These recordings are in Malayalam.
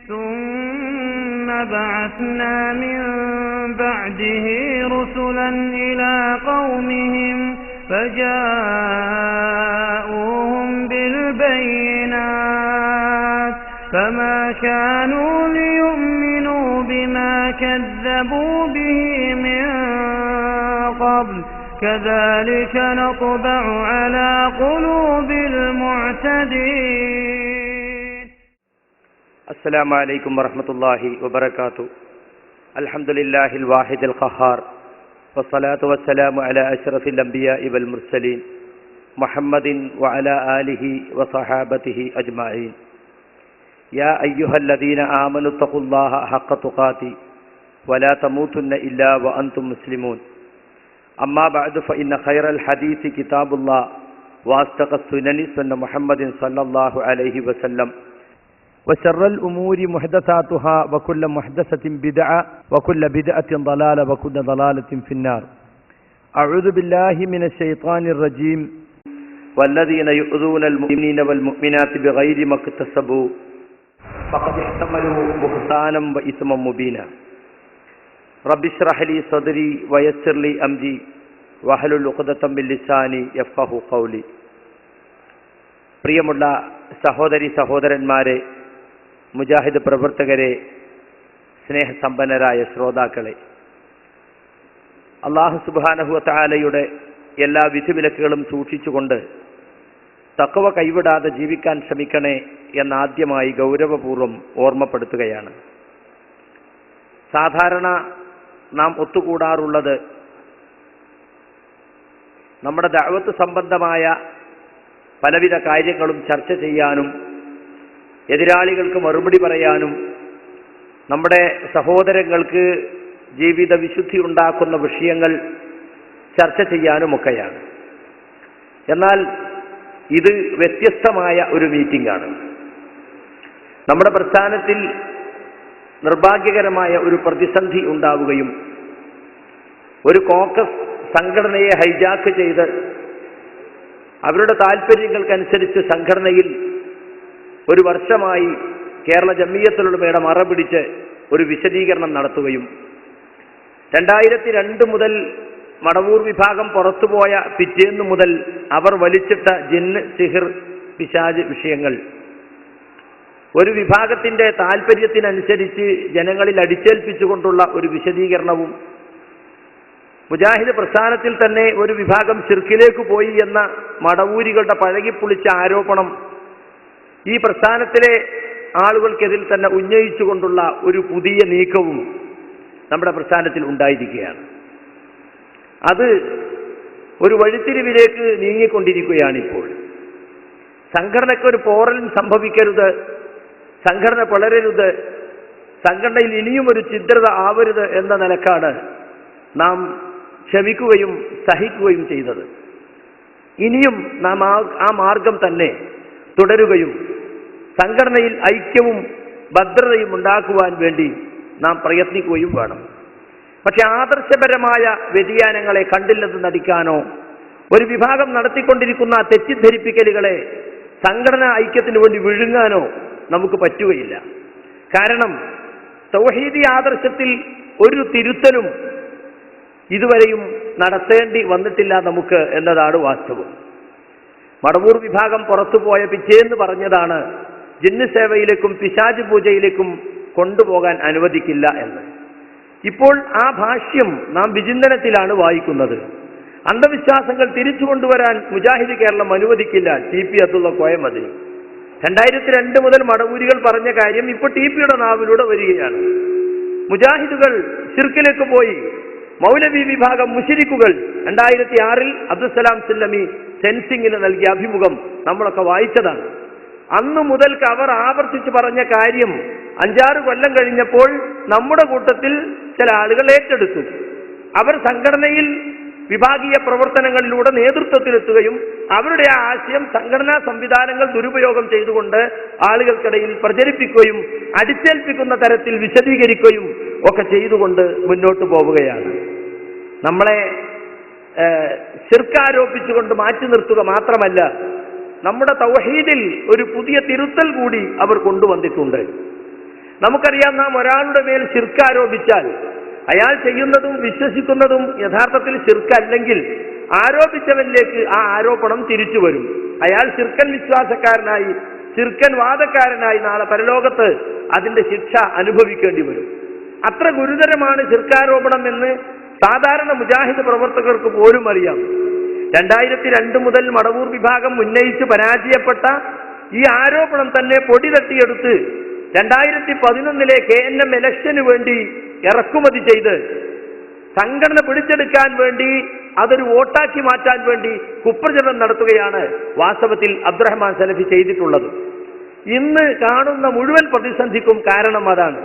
ثم بعثنا من بعده رسلا إلى قومهم فجاءوهم بالبينات فما كانوا ليؤمنوا بما كذبوا به من قبل كذلك نطبع على قلوب المعتدين. السلام عليكم ورحمة الله وبركاته. الحمد لله الواحد القهار والصلاة والسلام على أشرف الأنبياء والمرسلين محمد وعلى آله وصحابته أجمعين. يا أيها الذين آمنوا اتقوا الله حق تقاته ولا تموتن إلا وأنتم مسلمون. أما بعد فإن خير الحديث كتاب الله وأصدق السنن سنة محمد صلى الله عليه وسلم وشر الأمور محدثاتها وكل محدثة بدعة وكل بدعة ضلالة وكل ضلالة في النار. أعوذ بالله من الشيطان الرجيم. والذين يؤذون المؤمنين والمؤمنات بغير ما اكتسبوا فقد احتملوا بهتانا وإثما مبينا. رب اشرح لي صدري ويسر لي أمري واحلل عقدة من لساني يفقهوا قولي. പ്രിയമുള്ള സഹോദരി സഹോദരന്മാരെ, മുജാഹിദ് പ്രവർത്തകരെ, സ്നേഹസമ്പന്നരായ ശ്രോതാക്കളെ, അല്ലാഹു സുബ്ഹാനഹു വ തആലയുടെ എല്ലാ വിധിവിലക്കുകളും സൂക്ഷിച്ചുകൊണ്ട് തഖ്വ കൈവിടാതെ ജീവിക്കാൻ ശ്രമിക്കണേ എന്നാദ്യമായി ഗൗരവപൂർവ്വം ഓർമ്മപ്പെടുത്തുകയാണ്. സാധാരണ നാം ഒത്തുകൂടാറുള്ളത് നമ്മുടെ ദഅവത്ത് സംബന്ധമായ പലവിധ കാര്യങ്ങളും ചർച്ച ചെയ്യാനും എതിരാളികൾക്ക് മറുപടി പറയാനും നമ്മുടെ സഹോദരങ്ങൾക്ക് ജീവിത വിശുദ്ധി ഉണ്ടാക്കുന്ന വിഷയങ്ങൾ ചർച്ച ചെയ്യാനുമൊക്കെയാണ്. എന്നാൽ ഇത് വ്യത്യസ്തമായ ഒരു മീറ്റിംഗാണ്. നമ്മുടെ പ്രസ്ഥാനത്തിൽ നിർഭാഗ്യകരമായ ഒരു പ്രതിസന്ധി ഉണ്ടാവുകയും ഒരു കോക്കസ് സംഘടനയെ ഹൈജാക്ക് ചെയ്ത് അവരുടെ താല്പര്യങ്ങൾക്കനുസരിച്ച് സംഘടനയിൽ ഒരു വർഷമായി കേരള ജംഇയ്യത്തുൽ-ഉലമയുടെ മറ പിടിച്ച് ഒരു വിശദീകരണം നടത്തുകയും 2002 മുതൽ മടവൂർ വിഭാഗം പുറത്തുപോയ പിറ്റേന്ന് മുതൽ അവർ വലിച്ചിട്ട ജിന്ന്, സിഹിർ, പിശാച് വിഷയങ്ങൾ ഒരു വിഭാഗത്തിന്റെ താല്പര്യത്തിനനുസരിച്ച് ജനങ്ങളിൽ അടിച്ചേൽപ്പിച്ചുകൊണ്ടുള്ള ഒരു വിശദീകരണവും, മുജാഹിദ് പ്രസ്ഥാനത്തിൽ തന്നെ ഒരു വിഭാഗം ശിർക്കിലേക്ക് പോയി എന്ന മടവൂരികളുടെ പഴകിപ്പൊളിച്ച ആരോപണം ഈ പ്രസ്ഥാനത്തിലെ ആളുകൾക്കെതിൽ തന്നെ ഉന്നയിച്ചുകൊണ്ടുള്ള ഒരു പുതിയ നീക്കവും നമ്മുടെ പ്രസ്ഥാനത്തിൽ ഉണ്ടായിരിക്കുകയാണ്. അത് ഒരു വഴിത്തിരിവിലേക്ക് നീങ്ങിക്കൊണ്ടിരിക്കുകയാണിപ്പോൾ. സംഘടനയ്ക്കൊരു പോറലും സംഭവിക്കരുത്, സംഘടന വളരരുത്, സംഘടനയിൽ ഇനിയും ഒരു ഛിദ്രത ആവരുത് എന്ന നിലക്കാണ് നാം ക്ഷമിക്കുകയും സഹിക്കുകയും ചെയ്തത്. ഇനിയും നാം ആ മാർഗം തന്നെ തുടരുകയും സംഘടനയിൽ ഐക്യവും ഭദ്രതയും ഉണ്ടാക്കുവാൻ വേണ്ടി നാം പ്രയത്നിക്കുകയും വേണം. പക്ഷെ ആദർശപരമായ വ്യതിയാനങ്ങളെ കണ്ടില്ലെന്ന് നടിക്കാനോ ഒരു വിഭാഗം നടത്തിക്കൊണ്ടിരിക്കുന്ന തെറ്റിദ്ധരിപ്പിക്കലുകളെ സംഘടനാ ഐക്യത്തിന് വേണ്ടി വിഴുങ്ങാനോ നമുക്ക് പറ്റുകയില്ല. കാരണം തൗഹീദി ആദർശത്തിൽ ഒരു തിരുത്തലും ഇതുവരെയും നടത്തേണ്ടി വന്നിട്ടില്ല നമുക്ക് എന്നതാണ് വാസ്തവം. മടവൂർ വിഭാഗം പുറത്തുപോയ പിറ്റേന്ന് പറഞ്ഞതാണ് ജിന്ന് സേവയിലേക്കും പിശാച് പൂജയിലേക്കും കൊണ്ടുപോകാൻ അനുവദിക്കില്ല എന്ന്. ഇപ്പോൾ ആ ഭാഷ്യം നാം വിചിന്തനത്തിലാണ് വായിക്കുന്നത്. അന്ധവിശ്വാസങ്ങൾ തിരിച്ചു കൊണ്ടുവരാൻ മുജാഹിദ് കേരളം അനുവദിക്കില്ല. ടി പി അബ്ദുള്ള കോയമതി 2002 മുതൽ മടവൂരികൾ പറഞ്ഞ കാര്യം ഇപ്പോൾ ടി പിയുടെ നാവിലൂടെ വരികയാണ്. മുജാഹിദുകൾ ശിർക്കിലേക്ക് പോയി, മൗലവി വിഭാഗം മുശ്രിക്കുകൾ 2006 അബ്ദുസ്സലാം സുല്ലമി സെൻസിങ്ങിന് നൽകിയ അഭിമുഖം നമ്മളൊക്കെ വായിച്ചതാണ്. അന്നു മുതൽക്ക് അവർ ആവർത്തിച്ച് പറഞ്ഞ കാര്യം 5-6 കൊല്ലം കഴിഞ്ഞപ്പോൾ നമ്മുടെ കൂട്ടത്തിൽ ചില ആളുകൾ ഏറ്റെടുത്തു. അവർ സംഘടനയിൽ വിഭാഗീയ പ്രവർത്തനങ്ങളിലൂടെ നേതൃത്വത്തിലെത്തുകയും അവരുടെ ആ ആശയം സംഘടനാ സംവിധാനങ്ങൾ ദുരുപയോഗം ചെയ്തുകൊണ്ട് ആളുകൾക്കിടയിൽ പ്രചരിപ്പിക്കുകയും അടിച്ചേൽപ്പിക്കുന്ന തരത്തിൽ വിശദീകരിക്കുകയും ഒക്കെ ചെയ്തുകൊണ്ട് മുന്നോട്ട് പോവുകയാണ്. നമ്മളെ ശിർക്കാരോപിച്ചുകൊണ്ട് മാറ്റി നിർത്തുക മാത്രമല്ല, നമ്മുടെ തൗഹീദിൽ ഒരു പുതിയ തിരുത്തൽ കൂടി അവർ കൊണ്ടുവന്നിട്ടുണ്ട്. നമുക്കറിയാം, നാം ഒരാളുടെ മേൽ ശിർക്ക് ആരോപിച്ചാൽ അയാൾ ചെയ്യുന്നതും വിശ്വസിക്കുന്നതും യഥാർത്ഥത്തിൽ ശിർക്കല്ലെങ്കിൽ ആരോപിച്ചവനിലേക്ക് ആ ആരോപണം തിരിച്ചു വരും. അയാൾ ശിർക്കൻ വിശ്വാസക്കാരനായി, ശിർക്കൻ വാദക്കാരനായി നാളെ പരലോകത്ത് അതിന്റെ ശിക്ഷ അനുഭവിക്കേണ്ടി വരും. അത്ര ഗുരുതരമാണ് ശിർക്കാരോപണം എന്ന് സാധാരണ മുജാഹിദ് പ്രവർത്തകർക്ക് പോലും അറിയാം. 2002 മുതൽ മടവൂർ വിഭാഗം ഉന്നയിച്ച് പരാജയപ്പെട്ട ഈ ആരോപണം തന്നെ പൊടി തട്ടിയെടുത്ത് 2011 KNM ഇലക്ഷന് വേണ്ടി ഇറക്കുമതി ചെയ്ത് സംഘടന പിടിച്ചെടുക്കാൻ വേണ്ടി അതൊരു വോട്ടാക്കി മാറ്റാൻ വേണ്ടി കുപ്രചരണം നടത്തുകയാണ് വാസ്തവത്തിൽ അബ്ദുറഹ്മാൻ സലഫി ചെയ്തിട്ടുള്ളത്. ഇന്ന് കാണുന്ന മുഴുവൻ പ്രതിസന്ധിക്കും കാരണം അതാണ്.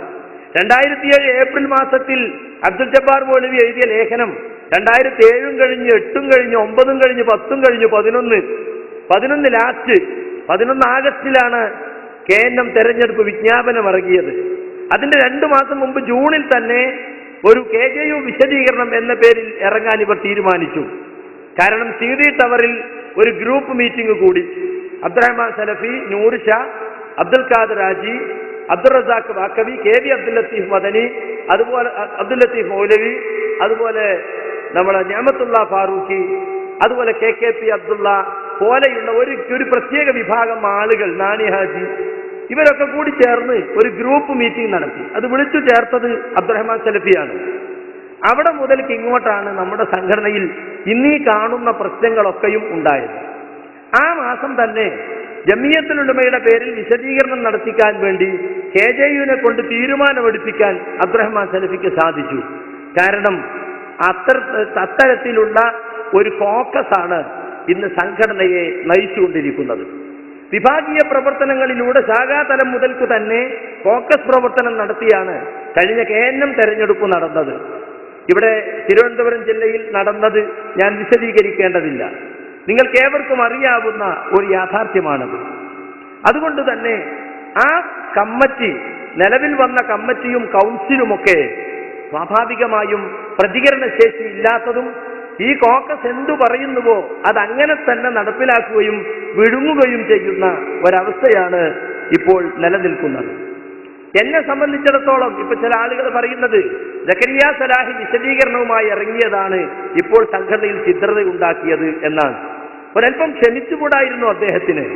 2007 ഏപ്രിൽ മാസത്തിൽ അബ്ദുൽ ജബ്ബാർ മൗലവി എഴുതിയ ലേഖനം 2007 കഴിഞ്ഞ് 8 കഴിഞ്ഞ് 9 കഴിഞ്ഞ് 10 കഴിഞ്ഞ് 11 ലാസ്റ്റ് 11 ആഗസ്റ്റിലാണ് KNM തെരഞ്ഞെടുപ്പ് വിജ്ഞാപനം ഇറങ്ങിയത്. അതിന്റെ 2 മാസം മുമ്പ് ജൂണിൽ തന്നെ ഒരു KJU വിശദീകരണം എന്ന പേരിൽ ഇറങ്ങാൻ ഇവർ തീരുമാനിച്ചു. കാരണം CD ടവറിൽ ഒരു ഗ്രൂപ്പ് മീറ്റിംഗ് കൂടി. അബ്ദുറഹ്മാൻ സലഫി, നൂർ ഷാ, അബ്ദുൽ ഖാദർ ഹാജി, അബ്ദുൾ റസാഖ് വാക്കവി, KV അബ്ദുൽ ലത്തീഫ് മദനി, അതുപോലെ അബ്ദുൽ ലത്തീഫ് മൗലവി, അതുപോലെ നമ്മളെ നിഅമത്തുള്ള ഫാറൂഖി, അതുപോലെ KKP അബ്ദുള്ള പോലെയുള്ള ഒരു പ്രത്യേക വിഭാഗം ആളുകൾ, നാണി ഹാജി, ഇവരൊക്കെ കൂടി ചേർന്ന് ഒരു ഗ്രൂപ്പ് മീറ്റിംഗ് നടത്തി. അത് വിളിച്ചു ചേർത്തത് അബ്ദുറഹ്മാൻ സലഫിയാണ്. അവിടെ മുതൽക്ക് ഇങ്ങോട്ടാണ് നമ്മുടെ സംഘടനയിൽ ഇന്നീ കാണുന്ന പ്രശ്നങ്ങളൊക്കെയും ഉണ്ടായത്. ആ മാസം തന്നെ ജമിയത്തുൽ ഉലമയുടെ പേരിൽ വിശദീകരണം നടത്തിക്കാൻ വേണ്ടി KJUവിനെ കൊണ്ട് തീരുമാനമെടുപ്പിക്കാൻ അബ്ദുറഹ്മാൻ സലഫിക്ക് സാധിച്ചു. കാരണം അത്തരത്തിലുള്ള ഒരു ഫോക്കസാണ് ഇന്ന് സംഘടനയെ നയിച്ചുകൊണ്ടിരിക്കുന്നത്. വിഭാഗീയ പ്രവർത്തനങ്ങളിലൂടെ ശാഖാതലം മുതൽക്ക് തന്നെ ഫോക്കസ് പ്രവർത്തനം നടത്തിയാണ് കഴിഞ്ഞ KNM തെരഞ്ഞെടുപ്പ് നടന്നത്. ഇവിടെ തിരുവനന്തപുരം ജില്ലയിൽ നടന്നത് ഞാൻ വിശദീകരിക്കേണ്ടതില്ല. നിങ്ങൾക്കേവർക്കും അറിയാവുന്ന ഒരു യാഥാർത്ഥ്യമാണത്. അതുകൊണ്ട് തന്നെ ആ കമ്മിറ്റി, നിലവിൽ വന്ന കമ്മിറ്റിയും കൗൺസിലുമൊക്കെ സ്വാഭാവികമായും പ്രതികരണശേഷി ഇല്ലാത്തതും ഈ കോക്കസ് എന്തു പറയുന്നുവോ അതങ്ങനെ തന്നെ നടപ്പിലാക്കുകയും വിഴുങ്ങുകയും ചെയ്യുന്ന ഒരവസ്ഥയാണ് ഇപ്പോൾ നിലനിൽക്കുന്നത്. എന്നെ സംബന്ധിച്ചിടത്തോളം ഇപ്പൊ ചില ആളുകൾ പറയുന്നത് സക്കരിയ സലാഹി വിശദീകരണവുമായി ഇറങ്ങിയതാണ് ഇപ്പോൾ സംഘടനയിൽ ഛിദ്രത ഉണ്ടാക്കിയത് എന്നാണ്. ഒരൽപ്പം ക്ഷമിച്ചുകൂടായിരുന്നു അദ്ദേഹത്തിന്?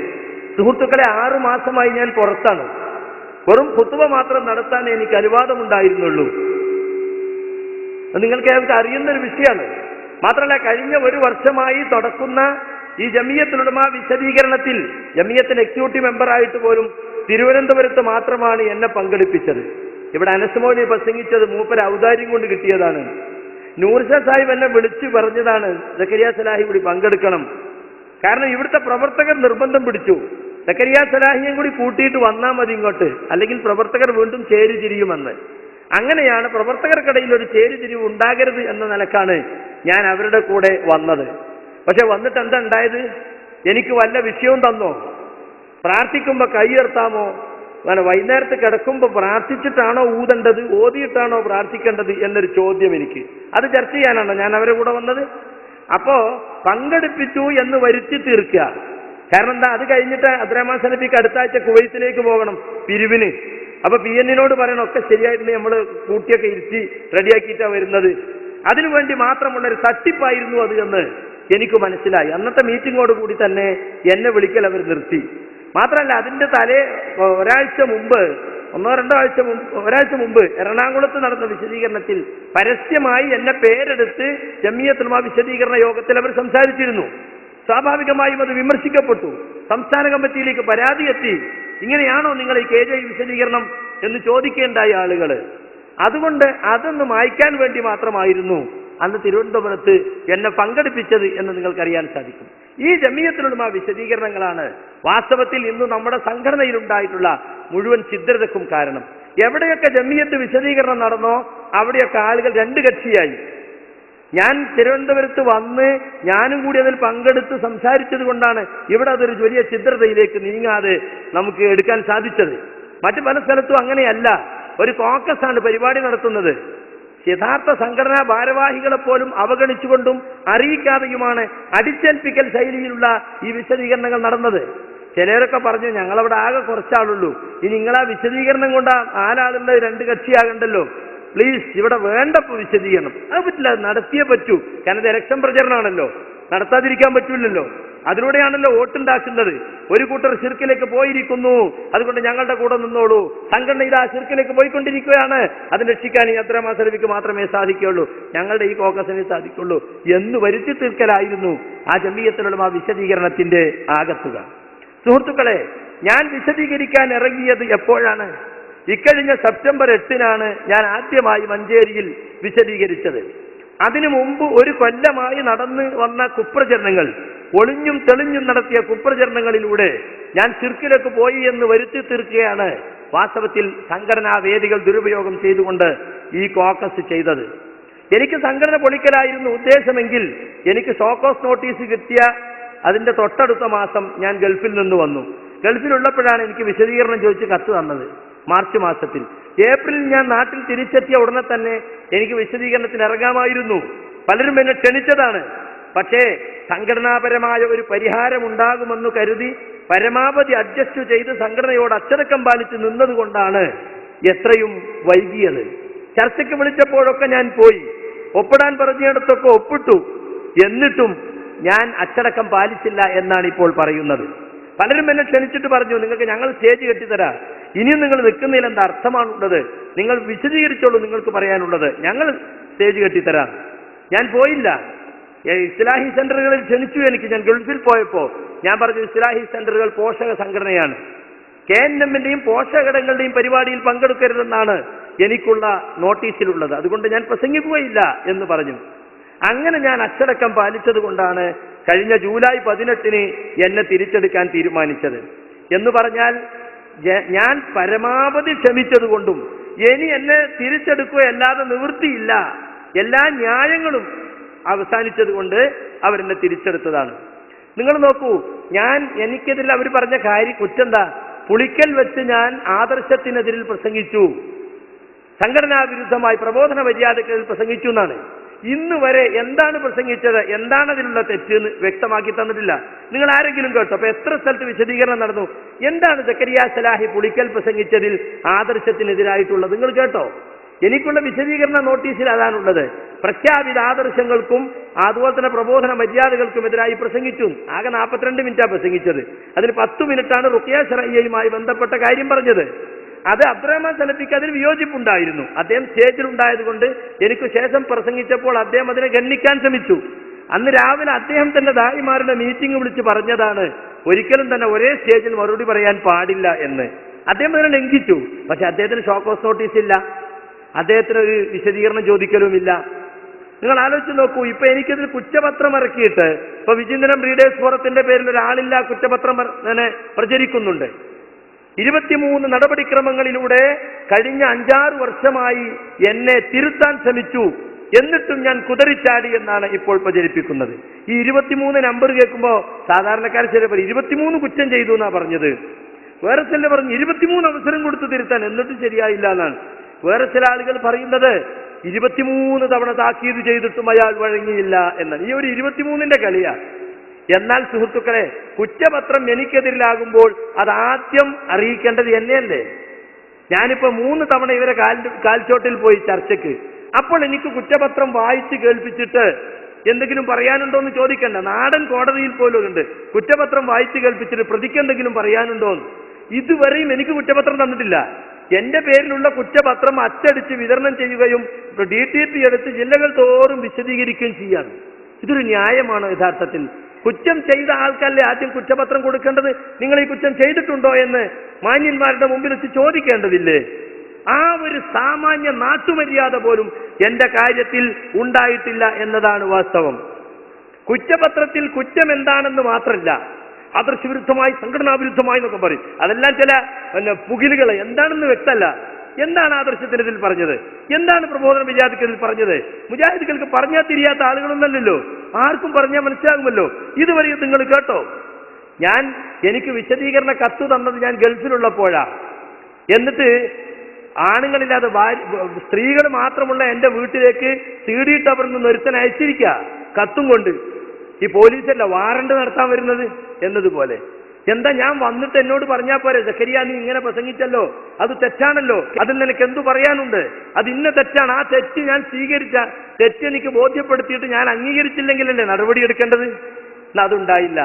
സുഹൃത്തുക്കളെ, 6 മാസമായി ഞാൻ പുറത്താണ്. വെറും ഖുത്ബ മാത്രം നടത്താൻ എനിക്ക് അനുവാദമുണ്ടായിരുന്നുള്ളൂ. നിങ്ങൾക്ക് അറിയുന്നൊരു വിഷയമാണ്. മാത്രമല്ല, കഴിഞ്ഞ 1 വർഷമായി നടക്കുന്ന ഈ ജമിയത്തുൽ ഉലമ വിശദീകരണത്തിൽ ജമിയത്തിന്റെ എക്സിക്യൂട്ടീവ് മെമ്പറായിട്ട് പോലും തിരുവനന്തപുരത്ത് മാത്രമാണ് എന്നെ പങ്കെടുപ്പിച്ചത്. ഇവിടെ അനസ് മൗലവി പ്രസംഗിച്ചത് മൂപ്പര് ഔദാര്യം കൊണ്ട് കിട്ടിയതാണ്. നൂർ ഷാ സാഹിബ് എന്നെ വിളിച്ചു പറഞ്ഞതാണ് സക്കരിയ സലാഹി കൂടി പങ്കെടുക്കണം. കാരണം ഇവിടുത്തെ പ്രവർത്തകർ നിർബന്ധം പിടിച്ചു, സക്കരിയ സലാഹിയും കൂടി കൂട്ടിയിട്ട് വന്നാൽ മതി ഇങ്ങോട്ട്, അല്ലെങ്കിൽ പ്രവർത്തകർ വീണ്ടും ചേരിതിരിയുമെന്ന്. അങ്ങനെയാണ് പ്രവർത്തകർക്കിടയിൽ ഒരു ചേരിതിരിവ് ഉണ്ടാകരുത് എന്ന നിലക്കാണ് ഞാൻ അവരുടെ കൂടെ വന്നത്. പക്ഷെ വന്നിട്ട് എന്താ ഉണ്ടായത്? എനിക്ക് വല്ല വിഷയവും തന്നോ? പ്രാർത്ഥിക്കുമ്പോൾ കൈ ഉയർത്താമോ? വൈകുന്നേരത്ത് കിടക്കുമ്പോൾ പ്രാർത്ഥിച്ചിട്ടാണോ ഊതേണ്ടത്, ഓതിയിട്ടാണോ പ്രാർത്ഥിക്കേണ്ടത് എന്നൊരു ചോദ്യം എനിക്ക്. അത് ചർച്ച ചെയ്യാനാണോ ഞാൻ അവരുടെ കൂടെ വന്നത്? അപ്പോ പങ്കെടുപ്പിച്ചു എന്ന് വരുത്തി തീർക്കുക. കാരണം എന്താ, അത് കഴിഞ്ഞിട്ട് അബ്ദുറഹ്മാൻ സലഫിക്ക് അടുത്ത ആഴ്ച കുവൈത്തിലേക്ക് പോകണം പിരിവിന്. അപ്പൊ PN-നോട് പറയണം ഒക്കെ ശരിയായിട്ട് നമ്മൾ കൂട്ടിയൊക്കെ ഇരുത്തി റെഡിയാക്കിയിട്ടാണ് വരുന്നത്. അതിനുവേണ്ടി മാത്രമുള്ളൊരു തട്ടിപ്പായിരുന്നു അത് എന്ന് എനിക്ക് മനസ്സിലായി. അന്നത്തെ മീറ്റിങ്ങോട് കൂടി തന്നെ എന്നെ വിളിക്കൽ അവർ നിർത്തി. മാത്രമല്ല, അതിന്റെ ഒരാഴ്ച മുമ്പ് എറണാകുളത്ത് നടന്ന വിശദീകരണത്തിൽ പരസ്യമായി എന്നെ പേരെടുത്ത് ജമിയത്തുൽ ഉലമ വിശദീകരണ യോഗത്തിൽ അവർ സംസാരിച്ചിരുന്നു. സ്വാഭാവികമായും അത് വിമർശിക്കപ്പെട്ടു. സംസ്ഥാന കമ്മിറ്റിയിലേക്ക് പരാതി എത്തി. ഇങ്ങനെയാണോ നിങ്ങൾ ഈ KJU വിശദീകരണം എന്ന് ചോദിക്കേണ്ടായ ആളുകൾ? അതുകൊണ്ട് അതൊന്ന് മായ്ക്കാൻ വേണ്ടി മാത്രമായിരുന്നു അന്ന് തിരുവനന്തപുരത്ത് എന്നെ പങ്കെടുപ്പിച്ചത് എന്ന് നിങ്ങൾക്കറിയാൻ സാധിക്കും. ഈ ജമിയത്തുൽ ഉലമ വിശദീകരണങ്ങളാണ് വാസ്തവത്തിൽ ഇന്ന് നമ്മുടെ സംഘടനയിലുണ്ടായിട്ടുള്ള മുഴുവൻ ഛിദ്രതക്കും കാരണം. എവിടെയൊക്കെ ജമിയത്ത് വിശദീകരണം നടന്നോ അവിടെയൊക്കെ ആളുകൾ 2 കക്ഷിയായി. ഞാൻ തിരുവനന്തപുരത്ത് വന്ന് ഞാനും കൂടി അതിൽ പങ്കെടുത്ത് സംസാരിച്ചത് കൊണ്ടാണ് ഇവിടെ അതൊരു വലിയ ഛിദ്രതയിലേക്ക് നീങ്ങാതെ നമുക്ക് എടുക്കാൻ സാധിച്ചത്. മറ്റു പല സ്ഥലത്തും അങ്ങനെയല്ല. ഒരു കോക്കസാണ് പരിപാടി നടത്തുന്നത്. യഥാർത്ഥ സംഘടനാ ഭാരവാഹികളെ പോലും അവഗണിച്ചുകൊണ്ടും അറിയിക്കാതെയുമാണ് അടിച്ചേൽപ്പിക്കൽ ശൈലിയിലുള്ള ഈ വിശദീകരണങ്ങൾ നടന്നത്. ചിലരൊക്കെ പറഞ്ഞു ഞങ്ങളവിടെ ആകെ കുറച്ചാളുള്ളൂ, ഇനി നിങ്ങളാ വിശദീകരണം കൊണ്ട് ആലാളുടെ രണ്ട് കക്ഷിയാകണ്ടല്ലോ, പ്ലീസ് ഇവിടെ വേണ്ടപ്പോൾ വിശദീകരണം. അത് പറ്റില്ല, അത് നടത്തിയേ പറ്റൂ. കാരണം ഇത് ഇലക്ഷൻ പ്രചരണമാണല്ലോ, നടത്താതിരിക്കാൻ പറ്റൂലല്ലോ. അതിലൂടെയാണല്ലോ വോട്ടുണ്ടാക്കുന്നത്. ഒരു കൂട്ടർ ശിർക്കിലേക്ക് പോയിരിക്കുന്നു, അതുകൊണ്ട് ഞങ്ങളുടെ കൂടെ നിന്നോളൂ, സംഘടന ഇതാ ശിർക്കിലേക്ക് പോയിക്കൊണ്ടിരിക്കുകയാണ്, അത് രക്ഷിക്കാൻ ഈ അബ്ദുറഹ്മാൻ സലഫിക്ക് മാത്രമേ സാധിക്കുകയുള്ളൂ, ഞങ്ങളുടെ ഈ കോക്കസിനെ സാധിക്കുള്ളൂ എന്ന് വരുത്തി തീർക്കലായിരുന്നു ആ ജമിയത്തുലമ വിശദീകരണത്തിന്റെ ആകത്തുക. സുഹൃത്തുക്കളെ, ഞാൻ വിശദീകരിക്കാൻ ഇറങ്ങിയത് എപ്പോഴാണ്? ഇക്കഴിഞ്ഞ സെപ്റ്റംബർ 8-നാണ് ഞാൻ ആദ്യമായി മഞ്ചേരിയിൽ വിശദീകരിച്ചത്. അതിനു മുമ്പ് ഒരു കൊല്ലമായി നടന്നു വന്ന കുപ്രചരണങ്ങൾ, ഒളിഞ്ഞും തെളിഞ്ഞും നടത്തിയ കുപ്രചരണങ്ങളിലൂടെ ഞാൻ ശിർക്കിലേക്ക് പോയി എന്ന് വരുത്തി തീർക്കുകയാണ് വാസ്തവത്തിൽ സംഘടനാ വേദികൾ ദുരുപയോഗം ചെയ്തുകൊണ്ട് ഈ കോക്കസ് ചെയ്തത്. എനിക്ക് സംഘടന പൊളിക്കലായിരുന്നു ഉദ്ദേശമെങ്കിൽ എനിക്ക് ഷോക്കോസ് നോട്ടീസ് കിട്ടിയ അതിന്റെ തൊട്ടടുത്ത മാസം ഞാൻ ഗൾഫിൽ നിന്ന് വന്നു. ഗൾഫിലുള്ളപ്പോഴാണ് എനിക്ക് വിശദീകരണം ചോദിച്ച് കത്ത് തന്നത്, മാർച്ച് മാസത്തിൽ. ഏപ്രിലിൽ ഞാൻ നാട്ടിൽ തിരിച്ചെത്തിയ ഉടനെ തന്നെ എനിക്ക് വിശദീകരണത്തിന് ഇറങ്ങാമായിരുന്നു. പലരും എന്നെ ക്ഷണിച്ചതാണ്. പക്ഷേ സംഘടനാപരമായ ഒരു പരിഹാരം ഉണ്ടാകുമെന്ന് കരുതി പരമാവധി അഡ്ജസ്റ്റ് ചെയ്ത് സംഘടനയോട് അച്ചടക്കം പാലിച്ച് നിന്നതുകൊണ്ടാണ് എത്രയും വൈകിയത്. ചർച്ചയ്ക്ക് വിളിച്ചപ്പോഴൊക്കെ ഞാൻ പോയി, ഒപ്പിടാൻ പറഞ്ഞിടത്തൊക്കെ ഒപ്പിട്ടു. എന്നിട്ടും ഞാൻ അച്ചടക്കം പാലിച്ചില്ല എന്നാണ് ഇപ്പോൾ പറയുന്നത്. പലരും എന്നെ ക്ഷണിച്ചിട്ട് പറഞ്ഞു, നിങ്ങൾക്ക് ഞങ്ങൾ സ്റ്റേജ് കെട്ടിത്തരാം, ഇനിയും നിങ്ങൾ നിൽക്കുന്നതിൽ എന്താ അർത്ഥമാണുള്ളത്, നിങ്ങൾ വിശദീകരിച്ചോളൂ നിങ്ങൾക്ക് പറയാനുള്ളത്, ഞങ്ങൾ സ്റ്റേജ് കെട്ടിത്തരാം. ഞാൻ പോയില്ല. ഇസ്ലാഹി സെന്ററുകളിൽ ക്ഷണിച്ചു എനിക്ക്. ഞാൻ ഗൾഫിൽ പോയപ്പോൾ ഞാൻ പറഞ്ഞു, ഇസ്ലാഹി സെന്ററുകൾ പോഷക സംഘടനയാണ്, KNM-ന്റെയും പോഷകഘടകങ്ങളുടെയും പരിപാടിയിൽ പങ്കെടുക്കരുതെന്നാണ് എനിക്കുള്ള നോട്ടീസിലുള്ളത്, അതുകൊണ്ട് ഞാൻ പ്രസംഗിക്കുകയില്ല എന്ന് പറഞ്ഞു. അങ്ങനെ ഞാൻ അച്ചടക്കം പാലിച്ചത് കൊണ്ടാണ് കഴിഞ്ഞ ജൂലൈ 18-ന് എന്നെ തിരിച്ചെടുക്കാൻ തീരുമാനിച്ചത്. എന്ന് പറഞ്ഞാൽ ഞാൻ പരമാവധി ക്ഷമിച്ചതുകൊണ്ടും ഇനി എന്നെ തിരിച്ചെടുക്കുകയല്ലാതെ നിവൃത്തിയില്ല, എല്ലാ ന്യായങ്ങളും അവസാനിച്ചത് കൊണ്ട് അവരെന്നെ തിരിച്ചെടുത്തതാണ്. നിങ്ങൾ നോക്കൂ, എനിക്കെതിരിൽ അവർ പറഞ്ഞ കുറ്റെന്താ? പുളിക്കൽ വെച്ച് ഞാൻ ആദർശത്തിനെതിരിൽ പ്രസംഗിച്ചു, സംഘടനാ വിരുദ്ധമായി പ്രബോധന മര്യാദകളിൽ പ്രസംഗിച്ചു എന്നാണ്. ഇന്ന് വരെ എന്താണ് പ്രസംഗിച്ചത്, എന്താണ് അതിലുള്ള തെറ്റ് എന്ന് വ്യക്തമാക്കി തന്നിട്ടില്ല. നിങ്ങൾ ആരെങ്കിലും കേട്ടോ? അപ്പൊ എത്ര സ്ഥലത്ത് വിശദീകരണം നടന്നു? എന്താണ് സക്കരിയ സലാഹി പുളിക്കൽ പ്രസംഗിച്ചതിൽ ആദർശത്തിനെതിരായിട്ടുള്ളത് നിങ്ങൾ കേട്ടോ? എനിക്കുള്ള വിശദീകരണ നോട്ടീസിൽ അതാണുള്ളത്. പ്രഖ്യാപിത ആദർശങ്ങൾക്കും അതുപോലെ തന്നെ പ്രബോധന മര്യാദകൾക്കും എതിരായി പ്രസംഗിച്ചു. ആകെ 42 മിനിറ്റാണ് പ്രസംഗിച്ചത്. അതിൽ 10 മിനിറ്റാണ് റുഖിയ ശറഈയുമായി ബന്ധപ്പെട്ട കാര്യം പറഞ്ഞത്. അത് അബ്ദുറഹ്മാൻ സലഫിക്ക് അതിൽ വിയോജിപ്പുണ്ടായിരുന്നു. അദ്ദേഹം സ്റ്റേജിലുണ്ടായത് കൊണ്ട് എനിക്ക് ശേഷം പ്രസംഗിച്ചപ്പോൾ അദ്ദേഹം അതിനെ ഗണ്ണിക്കാൻ ശ്രമിച്ചു. അന്ന് രാവിലെ അദ്ദേഹം തന്നെ ദായിമാരുടെ മീറ്റിംഗ് വിളിച്ച് പറഞ്ഞതാണ്, ഒരിക്കലും തന്നെ ഒരേ സ്റ്റേജിൽ മറുപടി പറയാൻ പാടില്ല എന്ന്. അദ്ദേഹം അതിനെ ലംഘിച്ചു. പക്ഷെ അദ്ദേഹത്തിന് ഷോക്കോസ് നോട്ടീസ് ഇല്ല, അദ്ദേഹത്തിന് ഒരു വിശദീകരണം ചോദിക്കലുമില്ല. നിങ്ങൾ ആലോചിച്ച് നോക്കൂ, ഇപ്പൊ എനിക്കതിൽ കുറ്റപത്രം ഇറക്കിയിട്ട് ഇപ്പൊ വിചിന്തനം റീഡേഴ്സ് ഫോറത്തിന്റെ പേരിൽ ഒരാളില്ല കുറ്റപത്രം പ്രചരിക്കുന്നുണ്ട്. 23 നടപടിക്രമങ്ങളിലൂടെ കഴിഞ്ഞ 5-6 വർഷമായി എന്നെ തിരുത്താൻ ശ്രമിച്ചു, എന്നിട്ടും ഞാൻ കുതറിച്ചാടി എന്നാണ് ഇപ്പോൾ പ്രചരിപ്പിക്കുന്നത്. ഈ 23 നമ്പർ കേൾക്കുമ്പോൾ സാധാരണക്കാർ ചില പറയും 23 കുറ്റം ചെയ്തു എന്നാ പറഞ്ഞത്. വേറെ ചില പറഞ്ഞു 23 അവസരം കൊടുത്തു തിരുത്താൻ, എന്നിട്ടും ശരിയായില്ല എന്നാണ്. വേറെ ചില ആളുകൾ പറയുന്നത് 23 തവണ താക്കീത് ചെയ്തിട്ടും അയാൾ വഴങ്ങിയില്ല എന്നാണ്. ഈ ഒരു 23ന്റെ കളിയാ. എന്നാൽ സുഹൃത്തുക്കളെ, കുറ്റപത്രം എനിക്കെതിരിലാകുമ്പോൾ അതാദ്യം അറിയിക്കേണ്ടത് എന്നെയല്ലേ? ഞാനിപ്പോ 3 തവണ ഇവരെ കാൽച്ചോട്ടിൽ പോയി ചർച്ചയ്ക്ക്. അപ്പോൾ എനിക്ക് കുറ്റപത്രം വായിച്ച് കേൾപ്പിച്ചിട്ട് എന്തെങ്കിലും പറയാനുണ്ടോ എന്ന് ചോദിക്കണ്ട. നാടൻ കോടതിയിൽ പോലും ഉണ്ട് കുറ്റപത്രം വായിച്ച് കേൾപ്പിച്ചിട്ട് പ്രതിക്ക് എന്തെങ്കിലും പറയാനുണ്ടോന്ന്. ഇതുവരെയും എനിക്ക് കുറ്റപത്രം തന്നിട്ടില്ല. എന്റെ പേരിലുള്ള കുറ്റപത്രം അച്ചടിച്ച് വിതരണം ചെയ്യുകയും DTP എടുത്ത് ജില്ലകൾ തോറും വിശദീകരിക്കുകയും ചെയ്യാണ്. ഇതൊരു ന്യായമാണോ? യഥാർത്ഥത്തിൽ കുറ്റം ചെയ്ത ആൾക്കല്ലേ ആദ്യം കുറ്റപത്രം കൊടുക്കേണ്ടത്? നിങ്ങൾ ഈ കുറ്റം ചെയ്തിട്ടുണ്ടോ എന്ന് മാന്യന്മാരുടെ മുമ്പിൽ വെച്ച് ചോദിക്കേണ്ടതില്ലേ? ആ ഒരു സാമാന്യ നാട്ടുമര്യാദ പോലും എന്റെ കാര്യത്തിൽ ഉണ്ടായിട്ടില്ല എന്നതാണ് വാസ്തവം. കുറ്റപത്രത്തിൽ കുറ്റം എന്താണെന്ന് മാത്രമല്ല, ആദർശവിരുദ്ധമായി സംഘടനാ വിരുദ്ധമായി എന്നൊക്കെ പറയും. അതെല്ലാം ചില പുകിലുകൾ എന്താണെന്ന് വ്യക്തമല്ല. എന്താണ് ആദർശത്തിനെതിൽ പറഞ്ഞത്? എന്താണ് പ്രബോധന മുജാഹിദുകൾക്ക് പറഞ്ഞത്? മുജാഹിദുകൾക്ക് പറഞ്ഞാൽ തിരിയാത്ത ആളുകളൊന്നല്ലല്ലോ, ആർക്കും പറഞ്ഞാൽ മനസ്സിലാകുമല്ലോ. ഇതുവരെ നിങ്ങൾ കേട്ടോ? എനിക്ക് വിശദീകരണ കത്ത് തന്നത് ഞാൻ ഗൾഫിലുള്ളപ്പോഴാ. എന്നിട്ട് ആണുങ്ങളില്ലാതെ സ്ത്രീകൾ മാത്രമുള്ള എന്റെ വീട്ടിലേക്ക് CD ടവറിൽ നിന്ന് ഒരുത്തൻ അയച്ചിരിക്കുക കത്തും കൊണ്ട്. ഈ പോലീസല്ല വാറണ്ട് നടത്താൻ വരുന്നത് എന്നതുപോലെ. എന്താ ഞാൻ വന്നിട്ട് എന്നോട് പറഞ്ഞാൽ പോരെ, സക്കരിയ നീ ഇങ്ങനെ പ്രസംഗിച്ചല്ലോ, അത് തെറ്റാണല്ലോ, അതിൽ നിനക്ക് എന്തു പറയാനുണ്ട്, അത് ഇന്ന തെറ്റാണ്, ആ തെറ്റ് ഞാൻ സ്വീകരിച്ച തെറ്റ് എനിക്ക് ബോധ്യപ്പെടുത്തിയിട്ട് ഞാൻ അംഗീകരിച്ചില്ലെങ്കിലല്ലേ നടപടി എടുക്കേണ്ടത്? അതുണ്ടായില്ല.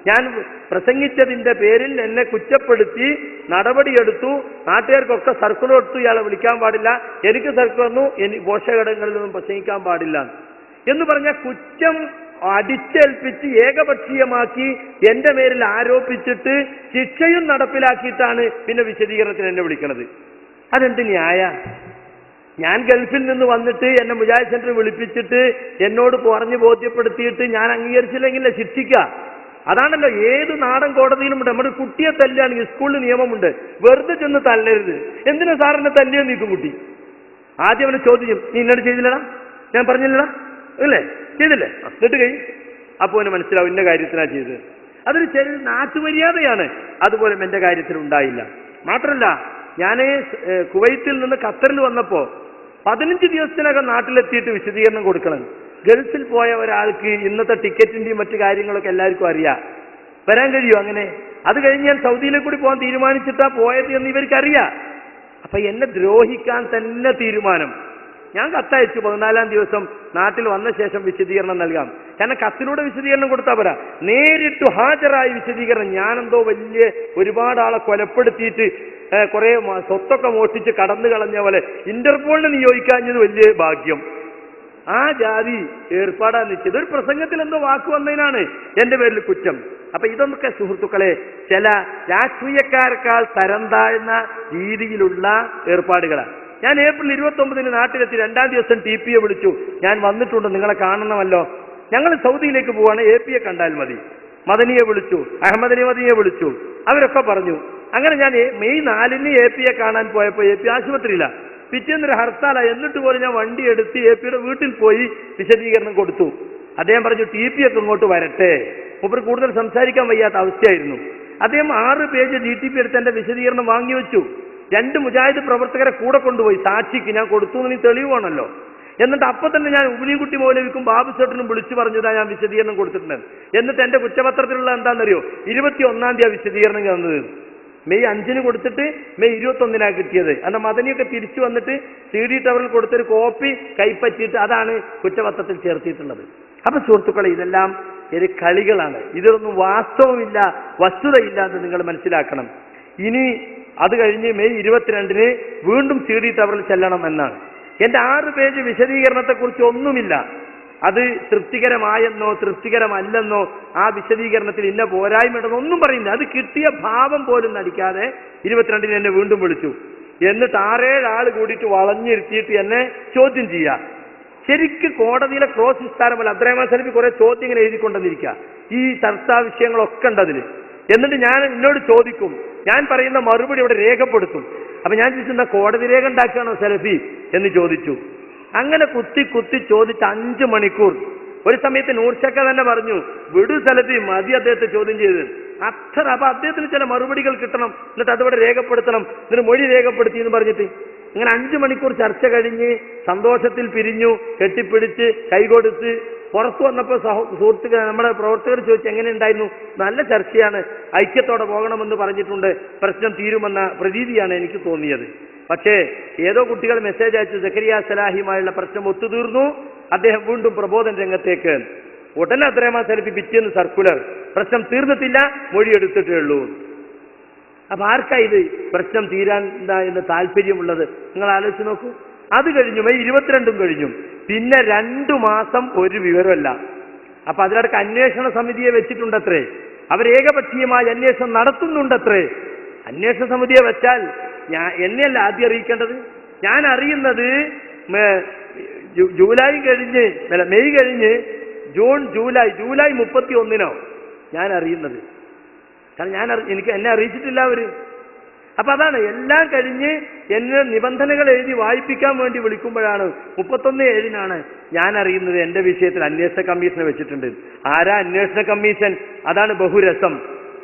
ഞാൻ പ്രസംഗിച്ചതിന്റെ പേരിൽ എന്നെ കുറ്റപ്പെടുത്തി നടപടിയെടുത്തു. നാട്ടുകാർക്കൊക്കെ സർക്കിൾ കൊടുത്തു, ഇയാളെ വിളിക്കാൻ പാടില്ല, എനിക്ക് സർക്കിൾ വന്നു, പോഷകടങ്ങളിലൊന്നും പ്രസംഗിക്കാൻ പാടില്ല എന്ന് പറഞ്ഞ കുറ്റം അടിച്ചേൽപ്പിച്ച് ഏകപക്ഷീയമാക്കി എന്റെ പേരിൽ ആരോപിച്ചിട്ട് ശിക്ഷയും നടപ്പിലാക്കിയിട്ടാണ് പിന്നെ വിശദീകരണത്തിന് എന്നെ വിളിക്കുന്നത്. അതെന്ത് ന്യായ? ഞാൻ ഗൾഫിൽ നിന്ന് വന്നിട്ട് എന്നെ മുജാഹിദ് സെന്റർ വിളിപ്പിച്ചിട്ട് എന്നോട് പറഞ്ഞ് ബോധ്യപ്പെടുത്തിയിട്ട് ഞാൻ അംഗീകരിച്ചില്ലെങ്കിലേ ശിക്ഷിക്കുക. അതാണല്ലോ ഏത് നാടൻ കോടതിയിലും ഉണ്ട്. നമ്മുടെ കുട്ടിയെ തല്ലുകയാണെങ്കിൽ സ്കൂളിൽ നിയമമുണ്ട്, വെറുതെ ചെന്ന് തല്ലരുത്. എന്തിനാ സാറിനെ തല്ലിയോ നീക്കും കുട്ടി? ആദ്യം അവനെ ചോദ്യം, നീ ഇന്നോട് ചെയ്തില്ലടാ, ഞാൻ പറഞ്ഞില്ലടാ, അല്ലേ ചെയ്തില്ലേ, എന്നിട്ട് കഴിയും. അപ്പോൾ അവന് മനസ്സിലാവും ഇന്ന കാര്യത്തിനാണ് ചെയ്തത്. അതൊരു ചെറിയ നാട്ടുമര്യാദയാണ്. അതുപോലെ എന്റെ കാര്യത്തിൽ ഉണ്ടായില്ല. മാത്രമല്ല, ഞാൻ കുവൈത്തിൽ നിന്ന് ഖത്തറിൽ വന്നപ്പോൾ 15 ദിവസത്തിനകം നാട്ടിലെത്തിയിട്ട് വിശദീകരണം കൊടുക്കണം. ഗൾഫിൽ പോയ ഒരാൾക്ക് ഇന്നത്തെ ടിക്കറ്റിന്റെയും മറ്റു കാര്യങ്ങളൊക്കെ എല്ലാവർക്കും അറിയാം. വരാൻ കഴിയുമോ അങ്ങനെ? അത് കഴിഞ്ഞ് ഞാൻ സൗദിയിലേക്ക് കൂടി പോകാൻ തീരുമാനിച്ചിട്ടാ പോയത് എന്ന് ഇവർക്കറിയാം. അപ്പൊ എന്നെ ദ്രോഹിക്കാൻ തന്നെ തീരുമാനം. ഞാൻ കത്തയച്ചു 14-ാം ദിവസം നാട്ടിൽ വന്ന ശേഷം വിശദീകരണം നൽകാം. കാരണം കത്തിലൂടെ വിശദീകരണം കൊടുത്താൽ പോരാ, നേരിട്ട് ഹാജരായി വിശദീകരണം. ഞാനെന്തോ വലിയ ഒരുപാട് ആളെ കൊലപ്പെടുത്തിയിട്ട് കുറെ സ്വത്തൊക്കെ മോഷ്ടിച്ച് കടന്നു കളഞ്ഞ പോലെ ഇന്റർപോളിനെ നിയോഗിക്കാഞ്ഞത് വലിയ ഭാഗ്യം. ആ ജാതി ഏർപ്പാടാന്ന് വെച്ചത് ഒരു പ്രസംഗത്തിൽ എന്തോ വാക്ക് വന്നതിനാണ് എന്റെ പേരിൽ കുറ്റം. അപ്പൊ ഇതൊക്കെ സുഹൃത്തുക്കളെ ചില രാഷ്ട്രീയക്കാരെക്കാൾ തരം താഴ്ന്ന രീതിയിലുള്ള ഏർപ്പാടുകളാണ്. ഞാൻ ഏപ്രിൽ 29 നാട്ടിലെത്തി. 2-ാം ദിവസം TP യെ വിളിച്ചു, ഞാൻ വന്നിട്ടുണ്ട്, നിങ്ങളെ കാണണമല്ലോ, ഞങ്ങൾ സൗദിയിലേക്ക് പോവാണ്, AP യെ കണ്ടാൽ മതി. മദനിയെ വിളിച്ചു, അഹമ്മദ് മദനിയെ വിളിച്ചു, അവരൊക്കെ പറഞ്ഞു. അങ്ങനെ ഞാൻ മെയ് 4-ന് AP യെ കാണാൻ പോയപ്പോൾ AP ആശുപത്രിയില്ല. പിറ്റേന്നൊരു ഹർത്താലായി. എന്നിട്ട് പോലും ഞാൻ വണ്ടി എടുത്ത് AP യുടെ വീട്ടിൽ പോയി വിശദീകരണം കൊടുത്തു. അദ്ദേഹം പറഞ്ഞു TP ഒക്കെ ഇങ്ങോട്ട് വരട്ടെ. മൂപ്പർ കൂടുതൽ സംസാരിക്കാൻ വയ്യാത്ത അവസ്ഥയായിരുന്നു. അദ്ദേഹം 6 പേജ് GTP എടുത്ത് എന്റെ വിശദീകരണം വാങ്ങി വെച്ചു. 2 മുജാഹിദ് പ്രവർത്തകരെ കൂടെ കൊണ്ടുപോയി സാക്ഷിക്ക്. ഞാൻ കൊടുത്തു എന്ന് തെളിവാണല്ലോ. എന്നിട്ട് അപ്പൊ തന്നെ ഞാൻ ഉബിലിക്കുട്ടി മൗലവിക്കും ബാബു സേട്ടനും വിളിച്ചു പറഞ്ഞതാ ഞാൻ വിശദീകരണം കൊടുത്തിട്ടുണ്ട്. എന്നിട്ട് എന്റെ കുറ്റപത്രത്തിലുള്ള എന്താണെന്നറിയോ, 21-ാം തീയതി വിശദീകരണം തന്നത്. മെയ് 5-ന് കൊടുത്തിട്ട് മെയ് 21-നാണ് കിട്ടിയത്. അന്ന് മദനിയൊക്കെ തിരിച്ചു വന്നിട്ട് CD ടവറിൽ കൊടുത്തൊരു കോപ്പി കൈപ്പറ്റിയിട്ട് അതാണ് കുറ്റപത്രത്തിൽ ചേർത്തിട്ടുള്ളത്. അപ്പൊ സുഹൃത്തുക്കളെ, ഇതെല്ലാം ഒരു കളികളാണ്. ഇതിലൊന്നും വാസ്തവമില്ല, വസ്തുതയില്ല എന്ന് നിങ്ങൾ മനസ്സിലാക്കണം. ഇനി അത് കഴിഞ്ഞ് മെയ് 22-ന് വീണ്ടും CD ടവറിൽ ചെല്ലണം എന്നാണ്. എന്റെ 6 പേജ് വിശദീകരണത്തെക്കുറിച്ച് ഒന്നുമില്ല. അത് തൃപ്തികരമായെന്നോ തൃപ്തികരമല്ലെന്നോ ആ വിശദീകരണത്തിൽ ഇന്ന പോരായ്മയുണ്ടെന്നോ ഒന്നും പറയുന്നില്ല. അത് കിട്ടിയ ഭാവം പോലും നടിക്കാതെ 22-ന് എന്നെ വീണ്ടും വിളിച്ചു. എന്നിട്ട് 6-7 ആൾ കൂടിയിട്ട് വളഞ്ഞിരുത്തിയിട്ട് എന്നെ ചോദ്യം ചെയ്യുക. ശരിക്ക് കോടതിയിലെ ക്രോസ് വിസ്താരമല്ല. അബ്ദുറഹ്മാൻ സലഫി കുറെ ചോദ്യങ്ങൾ എഴുതിക്കൊണ്ടെന്നിരിക്കുക. ഈ ചർച്ചാ വിഷയങ്ങളൊക്കെ ഉണ്ട് അതിൽ. എന്നിട്ട് ഞാൻ എന്നോട് ചോദിക്കും, ഞാൻ പറയുന്ന മറുപടി ഇവിടെ രേഖപ്പെടുത്തും. അപ്പൊ ഞാൻ ചോദിച്ചു, കോടതി രേഖ ഉണ്ടാക്കുകയാണോ സലഫി എന്ന് ചോദിച്ചു. അങ്ങനെ കുത്തി കുത്തി ചോദിച്ച് 5 മണിക്കൂർ. ഒരു സമയത്ത് നൂർഷക്ക തന്നെ പറഞ്ഞു, വിടു സലഫി, മതി അദ്ദേഹത്തെ ചോദ്യം ചെയ്ത്. അത്ര അപ്പൊ അദ്ദേഹത്തിന് ചില മറുപടികൾ കിട്ടണം, എന്നിട്ട് അതിവിടെ രേഖപ്പെടുത്തണം, എന്നിട്ട് മൊഴി രേഖപ്പെടുത്തി എന്ന് പറഞ്ഞിട്ട് അങ്ങനെ 5 മണിക്കൂർ ചർച്ച കഴിഞ്ഞ് സന്തോഷത്തിൽ പിരിഞ്ഞു. കെട്ടിപ്പിടിച്ച് കൈകൊടുത്ത് പുറത്തു വന്നപ്പോൾ സുഹൃത്തുക്കൾ, നമ്മുടെ പ്രവർത്തകർ ചോദിച്ചു എങ്ങനെ ഉണ്ടായിരുന്നു. നല്ല ചർച്ചയാണ്, ഐക്യത്തോടെ പോകണമെന്ന് പറഞ്ഞിട്ടുണ്ട്, പ്രശ്നം തീരുമെന്ന പ്രതീതിയാണ് എനിക്ക് തോന്നിയത്. പക്ഷേ ഏതോ കുട്ടികൾ മെസ്സേജ് അയച്ചു, സക്കരിയ സലാഹിയുമായുള്ള പ്രശ്നം ഒത്തുതീർന്നു, അദ്ദേഹം വീണ്ടും പ്രബോധന രംഗത്തേക്ക്. ഉടനെ അബ്ദുറഹ്മാൻ സലഫി പിറ്റേന്ന് സർക്കുലർ, പ്രശ്നം തീർന്നിട്ടില്ല, മൊഴിയെടുത്തിട്ടേ ഉള്ളൂ. അപ്പൊ ആർക്കാ ഇത് പ്രശ്നം തീരാൻ എന്ന് താല്പര്യമുള്ളത്? നിങ്ങൾ ആലോചിച്ച് നോക്കൂ. അത് കഴിഞ്ഞു, മെയ് 22-ഉം കഴിഞ്ഞു. പിന്നെ 2 മാസം ഒരു വിവരമല്ല. അപ്പൊ അതിലടക്ക് അന്വേഷണ സമിതിയെ വെച്ചിട്ടുണ്ടത്രേ, അവരേകപക്ഷീയമായി അന്വേഷണം നടത്തുന്നുണ്ടത്രേ. അന്വേഷണ സമിതിയെ വെച്ചാൽ എന്നെയല്ല ആദ്യം അറിയിക്കേണ്ടത്. ഞാൻ അറിയുന്നത് ജൂലൈ കഴിഞ്ഞ്, മെയ് കഴിഞ്ഞ് ജൂലൈ 31-നോ ഞാൻ അറിയുന്നത്. കാരണം എന്നെ അറിയിച്ചിട്ടില്ല അവര്. അപ്പൊ അതാണ് എല്ലാം കഴിഞ്ഞ് എന്നെ നിബന്ധനകൾ എഴുതി വായിപ്പിക്കാൻ വേണ്ടി വിളിക്കുമ്പോഴാണ് 31/7-നാണ് ഞാൻ അറിയുന്നത് എന്റെ വിഷയത്തിൽ അന്വേഷണ കമ്മീഷനെ വെച്ചിട്ടുണ്ട്. ആരാ അന്വേഷണ കമ്മീഷൻ? അതാണ് ബഹുരസം.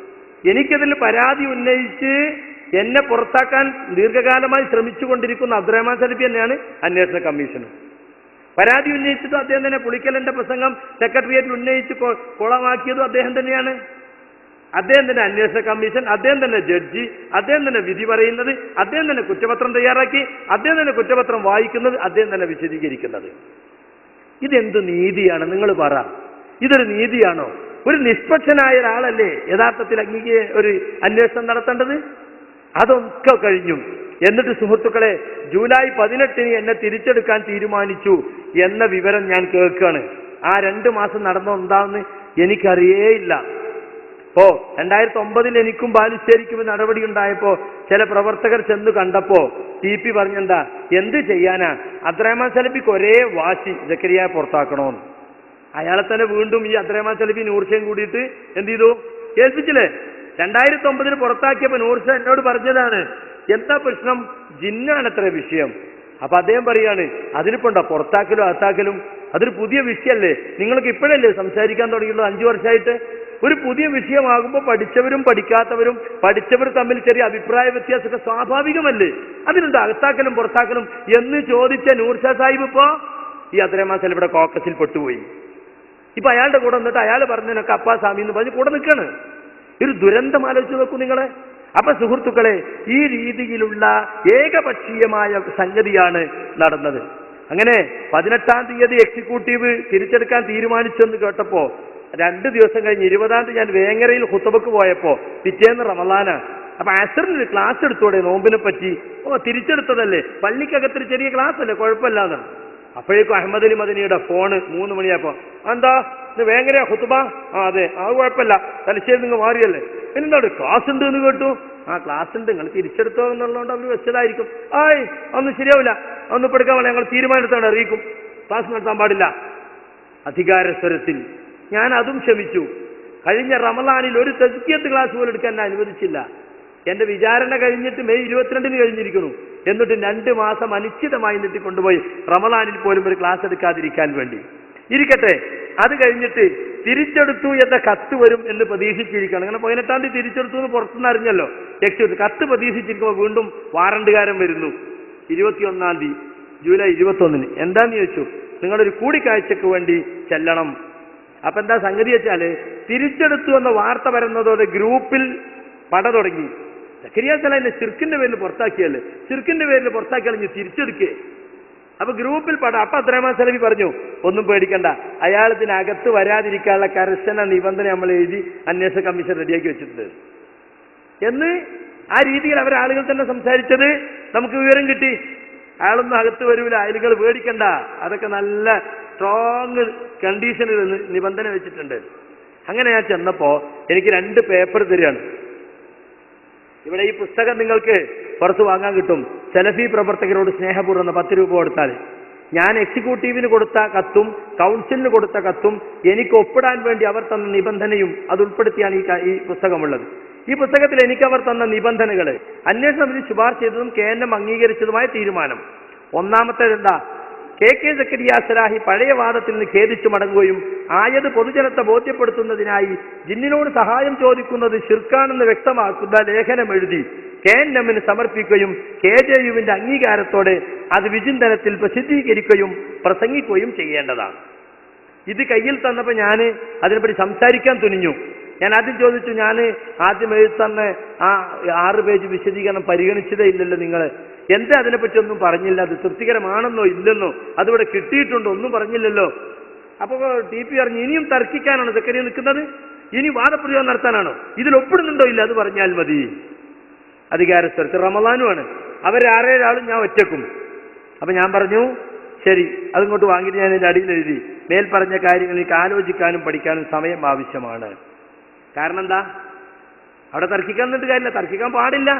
എനിക്കതിൽ പരാതി ഉന്നയിച്ച് എന്നെ പുറത്താക്കാൻ ദീർഘകാലമായി ശ്രമിച്ചുകൊണ്ടിരിക്കുന്ന അബ്ദുറഹ്മാൻ സലഫി തന്നെയാണ് അന്വേഷണ കമ്മീഷനും. പരാതി ഉന്നയിച്ചതും അദ്ദേഹം തന്നെ. പുളിക്കലിന്റെ പ്രസംഗം സെക്രട്ടേറിയറ്റിൽ ഉന്നയിച്ച് കുളമാക്കിയതും അദ്ദേഹം തന്നെയാണ്. അദ്ദേഹം തന്നെ അന്വേഷണ കമ്മീഷൻ, അദ്ദേഹം തന്നെ ജഡ്ജി, അദ്ദേഹം തന്നെ വിധി പറയുന്നത്, അദ്ദേഹം തന്നെ കുറ്റപത്രം തയ്യാറാക്കി, അദ്ദേഹം തന്നെ കുറ്റപത്രം വായിക്കുന്നത്, അദ്ദേഹം തന്നെ വിശദീകരിക്കുന്നത്. ഇതെന്ത് നീതിയാണ് നിങ്ങൾ പറ? ഇതൊരു നീതിയാണോ? ഒരു നിഷ്പക്ഷനായ ഒരാളല്ലേ യഥാർത്ഥത്തിൽ അങ്ങേക്ക് ഒരു അന്വേഷണം നടത്തേണ്ടത്? അതൊക്കെ കഴിഞ്ഞു. എന്നിട്ട് സുഹൃത്തുക്കളെ, ജൂലൈ 18 എന്നെ തിരിച്ചെടുക്കാൻ തീരുമാനിച്ചു എന്ന വിവരം ഞാൻ കേൾക്കുകയാണ്. ആ 2 മാസം നടന്നോ എന്താണെന്ന് എനിക്കറിയേയില്ല. 2009 എനിക്കും ബാലുശ്ശേരിക്കും നടപടി ഉണ്ടായപ്പോ ചില പ്രവർത്തകർ ചെന്ന് കണ്ടപ്പോ TP പറഞ്ഞെന്താ, എന്ത് ചെയ്യാനാ, അബ്ദുറഹ്മാൻ സലഫിക്ക് ഒരേ വാശി സക്കരിയ പുറത്താക്കണോന്ന്. അയാളെ തന്നെ വീണ്ടും ഈ അബ്ദുറഹ്മാൻ സലഫി നൂർഷയും കൂടിയിട്ട് എന്ത് ചെയ്തു, ഏൽപ്പിച്ചില്ലേ? 2009 പുറത്താക്കിയപ്പോ നൂർഷ എന്നോട് പറഞ്ഞതാണ്, എന്താ പ്രശ്നം, ജിന്നാണത്ര വിഷയം. അപ്പൊ അദ്ദേഹം പറയാണ്, അതിനിപ്പോണ്ടോ പുറത്താക്കലും അകത്താക്കലും, അതൊരു പുതിയ വിഷയമല്ലേ, നിങ്ങൾക്ക് ഇപ്പോഴല്ലേ സംസാരിക്കാൻ തുടങ്ങിയുള്ളൂ, 5 വർഷമായിട്ട്. ഒരു പുതിയ വിഷയമാകുമ്പോൾ പഠിച്ചവരും പഠിക്കാത്തവരും പഠിച്ചവർ തമ്മിൽ ചെറിയ അഭിപ്രായ വ്യത്യാസമൊക്കെ സ്വാഭാവികമല്ലേ, അതിനുണ്ട് അകത്താക്കലും പുറത്താക്കലും എന്ന് ചോദിച്ച നൂർഷാ സാഹിബ് ഇപ്പോ ഈ അബ്ദുറഹ്മാൻ സലഫിയുടെ കോക്കസിൽ പെട്ടുപോയി. ഇപ്പൊ അയാളുടെ കൂടെ നിന്നിട്ട് അയാൾ പറഞ്ഞതിനൊക്കെ അപ്പാ സ്വാമി എന്ന് പറഞ്ഞ് കൂടെ നിൽക്കാണ്. ഒരു ദുരന്തം ആലോചിച്ച് നോക്കൂ നിങ്ങളെ. അപ്പൊ സുഹൃത്തുക്കളെ, ഈ രീതിയിലുള്ള ഏകപക്ഷീയമായ സംഗതിയാണ് നടന്നത്. അങ്ങനെ 18-ാം തീയതി എക്സിക്യൂട്ടീവ് തിരിച്ചെടുക്കാൻ തീരുമാനിച്ചെന്ന് കേട്ടപ്പോ 2 ദിവസം കഴിഞ്ഞ് 20-ാം തീയതി ഞാൻ വേങ്ങരയിൽ ഖുത്ബക്ക് പോയപ്പോ പിറ്റേന്ന് റമളാന. അപ്പൊ അസറിന് ക്ലാസ് എടുത്തോടെ നോമ്പിനെ പറ്റി. തിരിച്ചെടുത്തതല്ലേ, പള്ളിക്കകത്തൊരു ചെറിയ ക്ലാസ് അല്ലേ, കുഴപ്പമില്ലാന്ന്. അപ്പോഴേക്കും അഹമ്മദ് അലി മദനിയുടെ ഫോണ് 3 മണിയായപ്പോ, എന്താ ഇത് വേങ്ങരയാ ഖുത്ബ? അതെ, അത് കുഴപ്പമില്ല, തലശ്ശേരി നിങ്ങൾ മാറിയല്ലേ, പിന്നെന്താണ് ക്ലാസ് ഉണ്ട് എന്ന് കേട്ടു. ക്ലാസ് ഉണ്ട്, നിങ്ങൾ തിരിച്ചെടുത്തോ എന്നുള്ളതുകൊണ്ട് അവർ വെച്ചതായിരിക്കും. ഒന്നും ശരിയാവില്ല, ഒന്നും ഇപ്പൊ എടുക്കാൻ, ഞങ്ങൾ തീരുമാനത്താണ് അറിയിക്കും, ക്ലാസ് നടത്താൻ പാടില്ല. അധികാരസ്വരത്തിൽ ഞാൻ അതും ക്ഷമിച്ചു. കഴിഞ്ഞ റമളാനിൽ ഒരു തസ്കിയത്ത് ക്ലാസ് പോലും എടുക്കാൻ എന്നെ അനുവദിച്ചില്ല. എന്റെ വിചാരണ കഴിഞ്ഞിട്ട് മെയ് 22 കഴിഞ്ഞിരിക്കുന്നു. എന്നിട്ട് 2 മാസം അനിശ്ചിതമായി നീട്ടിക്കൊണ്ടുപോയി റമളാനിൽ പോലും ഒരു ക്ലാസ് എടുക്കാതിരിക്കാൻ വേണ്ടി. ഇരിക്കട്ടെ, അത് കഴിഞ്ഞിട്ട് തിരിച്ചെടുത്തു എന്ന കത്ത് വരും എന്ന് പ്രതീക്ഷിച്ചിരിക്കണം. അങ്ങനെ 18-ാം തീയതി തിരിച്ചെടുത്തു എന്ന് പുറത്തുനിന്ന് അറിഞ്ഞല്ലോ. കത്ത് പ്രതീക്ഷിച്ചിരിക്കുമ്പോൾ വീണ്ടും വാറണ്ടുകാരൻ വരുന്നു. 21-ാം തീയതി ജൂലൈ 21-ന് എന്താന്ന് ചോദിച്ചു, നിങ്ങളൊരു കൂടിക്കാഴ്ചക്ക് വേണ്ടി ചെല്ലണം. അപ്പൊ എന്താ സംഗതി വെച്ചാല്, തിരിച്ചെടുത്തു എന്ന വാർത്ത വരുന്നതോടെ ഗ്രൂപ്പിൽ പട തുടങ്ങി. സക്കരിയ സലാഹിനെ ശിർക്കിന്റെ പേരിൽ പുറത്താക്കിയല്ലേ, ശിർക്കിന്റെ പേരിൽ പുറത്താക്കിയാൽ തിരിച്ചെടുക്കേ. അപ്പൊ ഗ്രൂപ്പിൽ പട. അപ്പൊ അബ്ദുറഹ്മാൻ സലഫി പറഞ്ഞു, ഒന്നും പേടിക്കണ്ട, അയാൾ ഇതിനകത്ത് വരാതിരിക്കാനുള്ള കർശന നിബന്ധന നമ്മൾ എഴുതി അന്വേഷണ കമ്മീഷൻ റെഡിയാക്കി വെച്ചിട്ടുണ്ട് എന്ന്. ആ രീതിയിൽ അവരാളുകൾ തന്നെ സംസാരിച്ചത് നമുക്ക് വിവരം കിട്ടി. അയാളൊന്നും അകത്ത് വരൂല, അയലുകൾ പേടിക്കണ്ട, അതൊക്കെ നല്ല സ്ട്രോങ് കണ്ടീഷനിൽ നിബന്ധന വെച്ചിട്ടുണ്ട്. അങ്ങനെ ഞാൻ ചെന്നപ്പോ എനിക്ക് 2 പേപ്പർ തരികയാണ്. ഇവിടെ ഈ പുസ്തകം നിങ്ങൾക്ക് പുറത്ത് വാങ്ങാൻ കിട്ടും. സലഫി പ്രവർത്തകരോട് സ്നേഹപൂർവ്വം 10 രൂപ കൊടുത്താൽ ഞാൻ എക്സിക്യൂട്ടീവിന് കൊടുത്ത കത്തും കൗൺസിലിന് കൊടുത്ത കത്തും എനിക്ക് ഒപ്പിടാൻ വേണ്ടി അവർ തന്ന നിബന്ധനയും അത് ഉൾപ്പെടുത്തിയാണ് ഈ പുസ്തകമുള്ളത്. ഈ പുസ്തകത്തിൽ എനിക്ക് അവർ തന്ന നിബന്ധനകൾ, അന്വേഷണ സമിതി ശുപാർശ ചെയ്തതും KNM അംഗീകരിച്ചതുമായ തീരുമാനം. ഒന്നാമത്തേതെന്താ, KK സക്കരിയ സലാഹി പഴയ വാദത്തിൽ നിന്ന് ഖേദിച്ചു മടങ്ങുകയും ആയത് പൊതുജനത്തെ ബോധ്യപ്പെടുത്തുന്നതിനായി ജിന്നിനോട് സഹായം ചോദിക്കുന്നത് ശിർക്കാണെന്ന് വ്യക്തമാക്കുന്ന ലേഖനം എഴുതി KNM-ന് സമർപ്പിക്കുകയും KJU-വിന്റെ അംഗീകാരത്തോടെ അത് വിചിന്തനത്തിൽ പ്രസിദ്ധീകരിക്കുകയും പ്രസംഗിക്കുകയും ചെയ്യേണ്ടതാണ്. ഇത് കയ്യിൽ തന്നപ്പോൾ ഞാൻ അതിനെപ്പറ്റി സംസാരിക്കാൻ തുനിഞ്ഞു. ഞാൻ ആദ്യം ചോദിച്ചു, ഞാൻ ആദ്യം എഴുത്തന്ന ആ 6 പേജ് വിശദീകരണം പരിഗണിച്ചതേ ഇല്ലല്ലോ നിങ്ങൾ, എന്താ അതിനെപ്പറ്റി ഒന്നും പറഞ്ഞില്ല, അത് തൃപ്തികരമാണെന്നോ ഇല്ലെന്നോ, അതിവിടെ കിട്ടിയിട്ടുണ്ടോ ഒന്നും പറഞ്ഞില്ലല്ലോ. അപ്പോൾ TP പറഞ്ഞു, ഇനിയും തർക്കിക്കാനാണോ സക്കരിയ നിൽക്കുന്നത്, ഇനി വാദപ്രയോഗം നടത്താനാണോ, ഇതിൽ ഒപ്പിടുന്നുണ്ടോ ഇല്ല അത് പറഞ്ഞാൽ മതി. അധികാരസ്ഥർക്ക് റമളാനുമാണ്, അവർ6-7 ആളും ഞാൻ ഒറ്റക്കും. അപ്പൊ ഞാൻ പറഞ്ഞു ശരി, അതിങ്ങോട്ട് വാങ്ങിയിട്ട് ഞാൻ എൻ്റെ അടിയിൽ എഴുതി, മേൽ പറഞ്ഞ കാര്യങ്ങൾ എനിക്ക് ആലോചിക്കാനും പഠിക്കാനും സമയം ആവശ്യമാണ്. കാരണം എന്താ, അവിടെ തർക്കിക്കാൻ നിന്നിട്ട് കാര്യമില്ല, തർക്കിക്കാൻ പാടില്ല.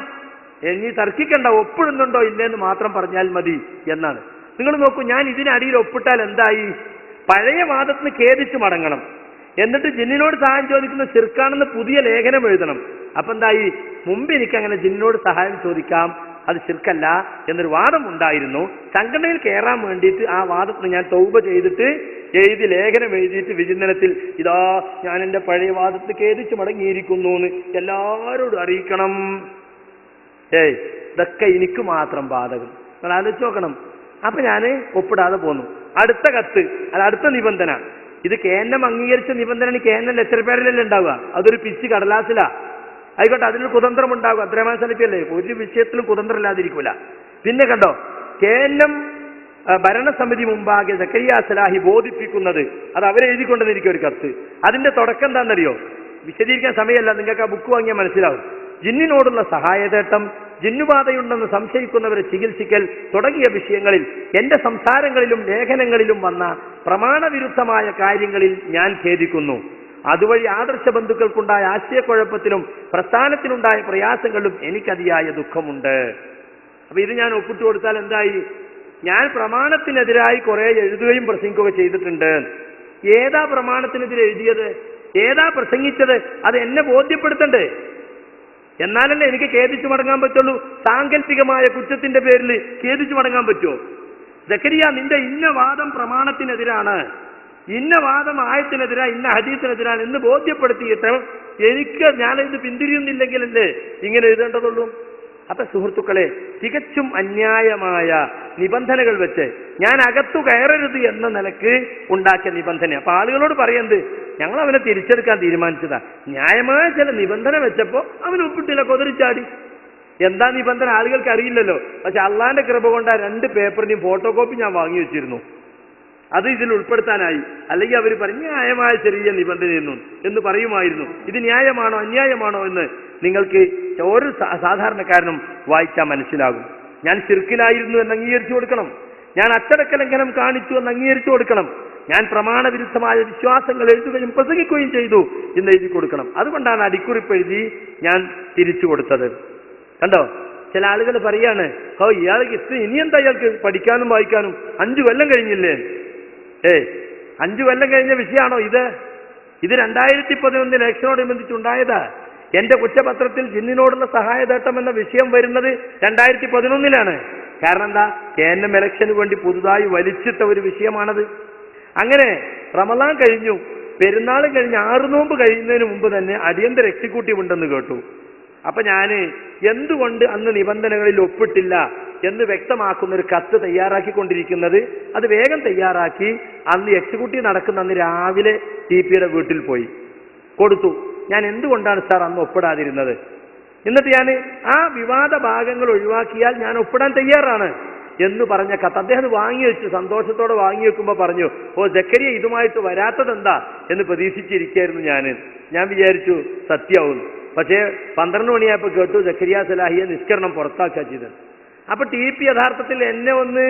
ഇനി തർക്കിക്കണ്ട, ഒപ്പിടുന്നുണ്ടോ ഇല്ലെന്ന് മാത്രം പറഞ്ഞാൽ മതി എന്നാണ്. നിങ്ങൾ നോക്കൂ, ഞാൻ ഇതിനടിയിൽ ഒപ്പിട്ടാൽ എന്തായി, പഴയ വാദത്തിന് ഖേദിച്ച് മടങ്ങണം, എന്നിട്ട് ജിന്നിനോട് സഹായം ചോദിക്കുന്ന ശിർക്കാണെന്ന് പുതിയ ലേഖനം എഴുതണം. അപ്പൊ എന്തായി, മുമ്പ് എനിക്കങ്ങനെ ജിന്നിനോട് സഹായം ചോദിക്കാം, അത് ശിർക്കല്ല എന്നൊരു വാദം ഉണ്ടായിരുന്നു. സംഘടനയിൽ കയറാൻ വേണ്ടിയിട്ട് ആ വാദത്തിന് ഞാൻ തൗബ ചെയ്തിട്ട് എഴുതി ലേഖനം എഴുതിയിട്ട് വിചിന്തനത്തിൽ ഇതാ ഞാൻ എൻ്റെ പഴയ വാദത്തിന് ഖേദിച്ച് മടങ്ങിയിരിക്കുന്നു എന്ന് എല്ലാവരോടും അറിയിക്കണം. ഇതൊക്കെ എനിക്ക് മാത്രം ബാധകം, നിങ്ങൾ ആലോചിച്ച് നോക്കണം. അപ്പൊ ഞാൻ ഒപ്പിടാതെ പോന്നു. അടുത്ത കത്ത്, അത് അടുത്ത നിബന്ധന, ഇത് കേന്ദ്രം അംഗീകരിച്ച നിബന്ധന കേന്ദ്രം എത്ര പേരിലല്ലേ ഉണ്ടാവുക? അതൊരു പിച്ച് കടലാസിലാ. ആയിക്കോട്ടെ, അതിലൊരു കുതന്ത്രം ഉണ്ടാകും. അബ്ദുറഹ്മാൻ സലഫിയല്ലേ, ഒരു വിഷയത്തിലും കുതന്ത്രം ഇല്ലാതിരിക്കൂല. പിന്നെ കണ്ടോ, കേന്ദ്രം ഭരണസമിതി മുമ്പാകെ സക്കരിയ സലാഹി ബോധിപ്പിക്കുന്നത്, അത് അവരെഴുതിക്കൊണ്ടെന്നിരിക്കും ഒരു കത്ത്. അതിന്റെ തുടക്കം എന്താണെന്നറിയോ? വിശദീകരിക്കാൻ സമയമല്ല, നിങ്ങൾക്ക് ആ ബുക്ക് വാങ്ങിയാൽ മനസ്സിലാവും. ജിന്നിനോടുള്ള സഹായതേട്ടം, ജിന്നുബാധയുണ്ടെന്ന് സംശയിക്കുന്നവരെ ചികിത്സിക്കൽ തുടങ്ങിയ വിഷയങ്ങളിൽ എന്റെ സംസാരങ്ങളിലും ലേഖനങ്ങളിലും വന്ന പ്രമാണവിരുദ്ധമായ കാര്യങ്ങളിൽ ഞാൻ ഖേദിക്കുന്നു. അതുവഴി ആദർശ ബന്ധുക്കൾക്കുണ്ടായ ആശയക്കുഴപ്പത്തിലും പ്രസ്ഥാനത്തിനുണ്ടായ പ്രയാസങ്ങളിലും എനിക്കതിയായ ദുഃഖമുണ്ട്. അപ്പൊ ഇത് ഞാൻ ഒപ്പിട്ട് കൊടുത്താൽ എന്തായി? ഞാൻ പ്രമാണത്തിനെതിരായി കുറെ എഴുതുകയും പ്രസംഗിക്കുകയും ചെയ്തിട്ടുണ്ട്. ഏതാ പ്രമാണത്തിനെതിരെ എഴുതിയത്? ഏതാ പ്രസംഗിച്ചത്? അത് എന്നെ ബോധ്യപ്പെടുത്തണ്ടേ? എന്നാലല്ലേ എനിക്ക് ഖേദിച്ചു മടങ്ങാൻ പറ്റുള്ളൂ. സാങ്കല്പികമായ കുറ്റത്തിന്റെ പേരിൽ ഖേദിച്ചു മടങ്ങാൻ പറ്റുമോ? സക്കരിയ, നിന്റെ ഇന്ന വാദം പ്രമാണത്തിനെതിരാണ്, ഇന്ന വാദം ആയത്തിനെതിരാണ്, ഇന്ന ഹദീസിനെതിരാണ് എന്ന് ബോധ്യപ്പെടുത്തിയിട്ട് എനിക്ക് ഞാനിത് പിന്തിരിയുന്നില്ലെങ്കിലല്ലേ ഇങ്ങനെ എഴുതേണ്ടതുള്ളൂ. അപ്പൊ സുഹൃത്തുക്കളെ, തികച്ചും അന്യായമായ നിബന്ധനകൾ വെച്ച് ഞാൻ അകത്തു കയറരുത് എന്ന നിലക്ക് ഉണ്ടാക്കിയ നിബന്ധന. അപ്പൊ ആളുകളോട് പറയുന്നത്, ഞങ്ങൾ അവനെ തിരിച്ചെടുക്കാൻ തീരുമാനിച്ചതാ. ന്യായമായ ചില നിബന്ധന വെച്ചപ്പോ അവൻ ഒപ്പിട്ടില്ല, കൊതിരിച്ചാടി. എന്താ നിബന്ധന ആളുകൾക്ക് അറിയില്ലല്ലോ. പക്ഷെ അള്ളാന്റെ കൃപ കൊണ്ട് ആ 2 പേപ്പറിന്റെയും ഫോട്ടോ കോപ്പി ഞാൻ വാങ്ങി വെച്ചിരുന്നു. അത് ഇതിൽ ഉൾപ്പെടുത്താനായി. അല്ലെങ്കിൽ അവർ പറഞ്ഞു ന്യായമായ ചെറിയ നിബന്ധനയെന്നും എന്ന് പറയുമായിരുന്നു. ഇത് ന്യായമാണോ അന്യായമാണോ എന്ന് നിങ്ങൾക്ക് ഓരോ സാധാരണക്കാരനും വായിച്ചാൽ മനസ്സിലാകും. ഞാൻ ശിർക്കിലായിരുന്നു എന്ന് അംഗീകരിച്ചു കൊടുക്കണം. ഞാൻ അച്ചടക്ക ലംഘനം കാണിച്ചു എന്ന് അംഗീകരിച്ചു കൊടുക്കണം. ഞാൻ പ്രമാണവിരുദ്ധമായ വിശ്വാസങ്ങൾ എഴുതുകയും പ്രസംഗിക്കുകയും ചെയ്തു എന്ന് എഴുതി കൊടുക്കണം. അതുകൊണ്ടാണ് അടിക്കുറിപ്പ് എഴുതി ഞാൻ തിരിച്ചു കൊടുത്തത്. കണ്ടോ, ചില ആളുകൾ പറയാണ്, ഇയാൾക്ക് ഇനി എന്താ ഇയാൾക്ക് പഠിക്കാനും വായിക്കാനും? 5 കൊല്ലം കഴിഞ്ഞില്ലേ? 5 കൊല്ലം കഴിഞ്ഞ വിഷയമാണോ ഇത്? ഇത് 2011 ഇലക്ഷനോടനുബന്ധിച്ചുണ്ടായതാ. എന്റെ കുറ്റപത്രത്തിൽ ജിന്നിനോടുള്ള സഹായതേട്ടം എന്ന വിഷയം വരുന്നത് 2011 കാരണം എന്താ? കേന്ദ്രം ഇലക്ഷന് വേണ്ടി പുതുതായി വലിച്ചിട്ട ഒരു വിഷയമാണത്. അങ്ങനെ റമദാൻ കഴിഞ്ഞു, പെരുന്നാളും കഴിഞ്ഞ് 6 നോമ്പ് കഴിയുന്നതിന് മുമ്പ് തന്നെ അടിയന്തര എക്സിക്യൂട്ടീവ് ഉണ്ടെന്ന് കേട്ടു. അപ്പൊ ഞാന് എന്തുകൊണ്ട് അന്ന് നിബന്ധനകളിൽ ഒപ്പിട്ടില്ല എന്ന് വ്യക്തമാക്കുന്ന ഒരു കത്ത് തയ്യാറാക്കിക്കൊണ്ടിരിക്കുന്നത്. അത് വേഗം തയ്യാറാക്കി അന്ന് എക്സിക്യൂട്ടീവ് നടക്കുന്ന അന്ന് രാവിലെ ടി.പിയുടെ വീട്ടിൽ പോയി കൊടുത്തു. ഞാൻ എന്തുകൊണ്ടാണ് സാർ അന്ന് ഒപ്പിടാതിരുന്നത്? എന്നിട്ട് ഞാൻ ആ വിവാദ ഭാഗങ്ങൾ ഒഴിവാക്കിയാൽ ഞാൻ ഒപ്പിടാൻ തയ്യാറാണ് എന്ന് പറഞ്ഞ കത്ത് അദ്ദേഹം വാങ്ങി വെച്ചു. സന്തോഷത്തോടെ വാങ്ങി വെക്കുമ്പോൾ പറഞ്ഞു, സക്കരിയ ഇതുമായിട്ട് വരാത്തത് എന്താ എന്ന് പ്രതീക്ഷിച്ചിരിക്കുകയായിരുന്നു ഞാൻ വിചാരിച്ചു സത്യമാവും. പക്ഷേ 12 മണിയായപ്പോൾ കേട്ടു സക്കരിയ സലാഹിയെ നിഷ്കരണം പുറത്താക്കുക ചെയ്തത്. അപ്പൊ ടി.പി യഥാർത്ഥത്തിൽ എന്നെ ഒന്ന്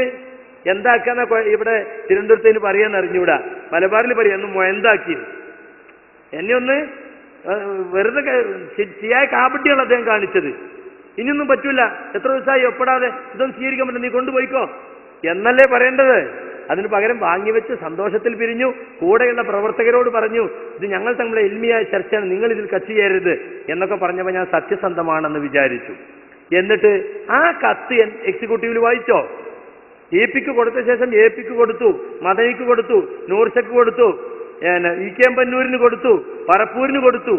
എന്താക്കാന്ന ഇവിടെ തിരുവനന്തപുരത്തിന് പറയാന്ന് അറിഞ്ഞൂടാ, മലബാറിൽ പറയാ ഒന്ന് മൊയന്താക്കി എന്നെ ഒന്ന് വെറുതെ ശരിയായ കാപട്യാണ് അദ്ദേഹം കാണിച്ചത്. ഇനിയൊന്നും പറ്റൂല, എത്ര ദിവസമായി ഒപ്പിടാതെ, ഇതൊന്നും സ്വീകരിക്കാൻ പറ്റില്ല, നീ കൊണ്ടുപോയിക്കോ എന്നല്ലേ പറയേണ്ടത്. അതിന് പകരം വാങ്ങിവെച്ച് സന്തോഷത്തിൽ പിരിഞ്ഞു. കൂടെയുള്ള പ്രവർത്തകരോട് പറഞ്ഞു, ഇത് ഞങ്ങൾ തമ്മിലെ ഇൽമിയായ ചർച്ചയാണ്, നിങ്ങൾ ഇതിൽ കച്ചി ചേരരുത് എന്നൊക്കെ പറഞ്ഞപ്പോൾ ഞാൻ സത്യസന്ധമാണെന്ന് വിചാരിച്ചു. എന്നിട്ട് ആ കത്ത് എക്സിക്യൂട്ടീവിൽ വായിച്ചോ? എ.പിക്ക് കൊടുത്ത ശേഷം എ.പിക്ക് കൊടുത്തു, മദനിക്ക് കൊടുത്തു, നൂർഷക്ക് കൊടുത്തു, ഇ.കെ.എം. പന്നൂരിന് കൊടുത്തു, പറപ്പൂരിന് കൊടുത്തു.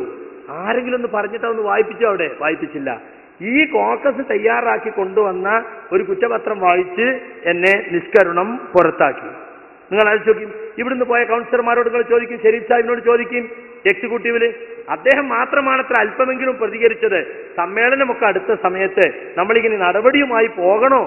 ആരെങ്കിലും ഒന്ന് പറഞ്ഞിട്ട് ഒന്ന് വായിപ്പിച്ചോ? അവിടെ വായിപ്പിച്ചില്ല. ഈ കോക്കസ് തയ്യാറാക്കി കൊണ്ടുവന്ന ഒരു കുറ്റപത്രം വായിച്ച് എന്നെ നിഷ്കരണം പുറത്താക്കി. നിങ്ങൾ അയച്ചു നോക്കി, ഇവിടുന്ന് പോയ കൗൺസിലർമാരോട് നിങ്ങൾ ചോദിക്കും, ഷെരീഫ് സാഹിബിനോട് ചോദിക്കും, എക്സിക്യൂട്ടീവില് അദ്ദേഹം മാത്രമാണ് അത്ര അല്പമെങ്കിലും പ്രതികരിച്ചത്. സമ്മേളനമൊക്കെ അടുത്ത സമയത്ത് നമ്മളിങ്ങനെ നടപടിയുമായി പോകണോ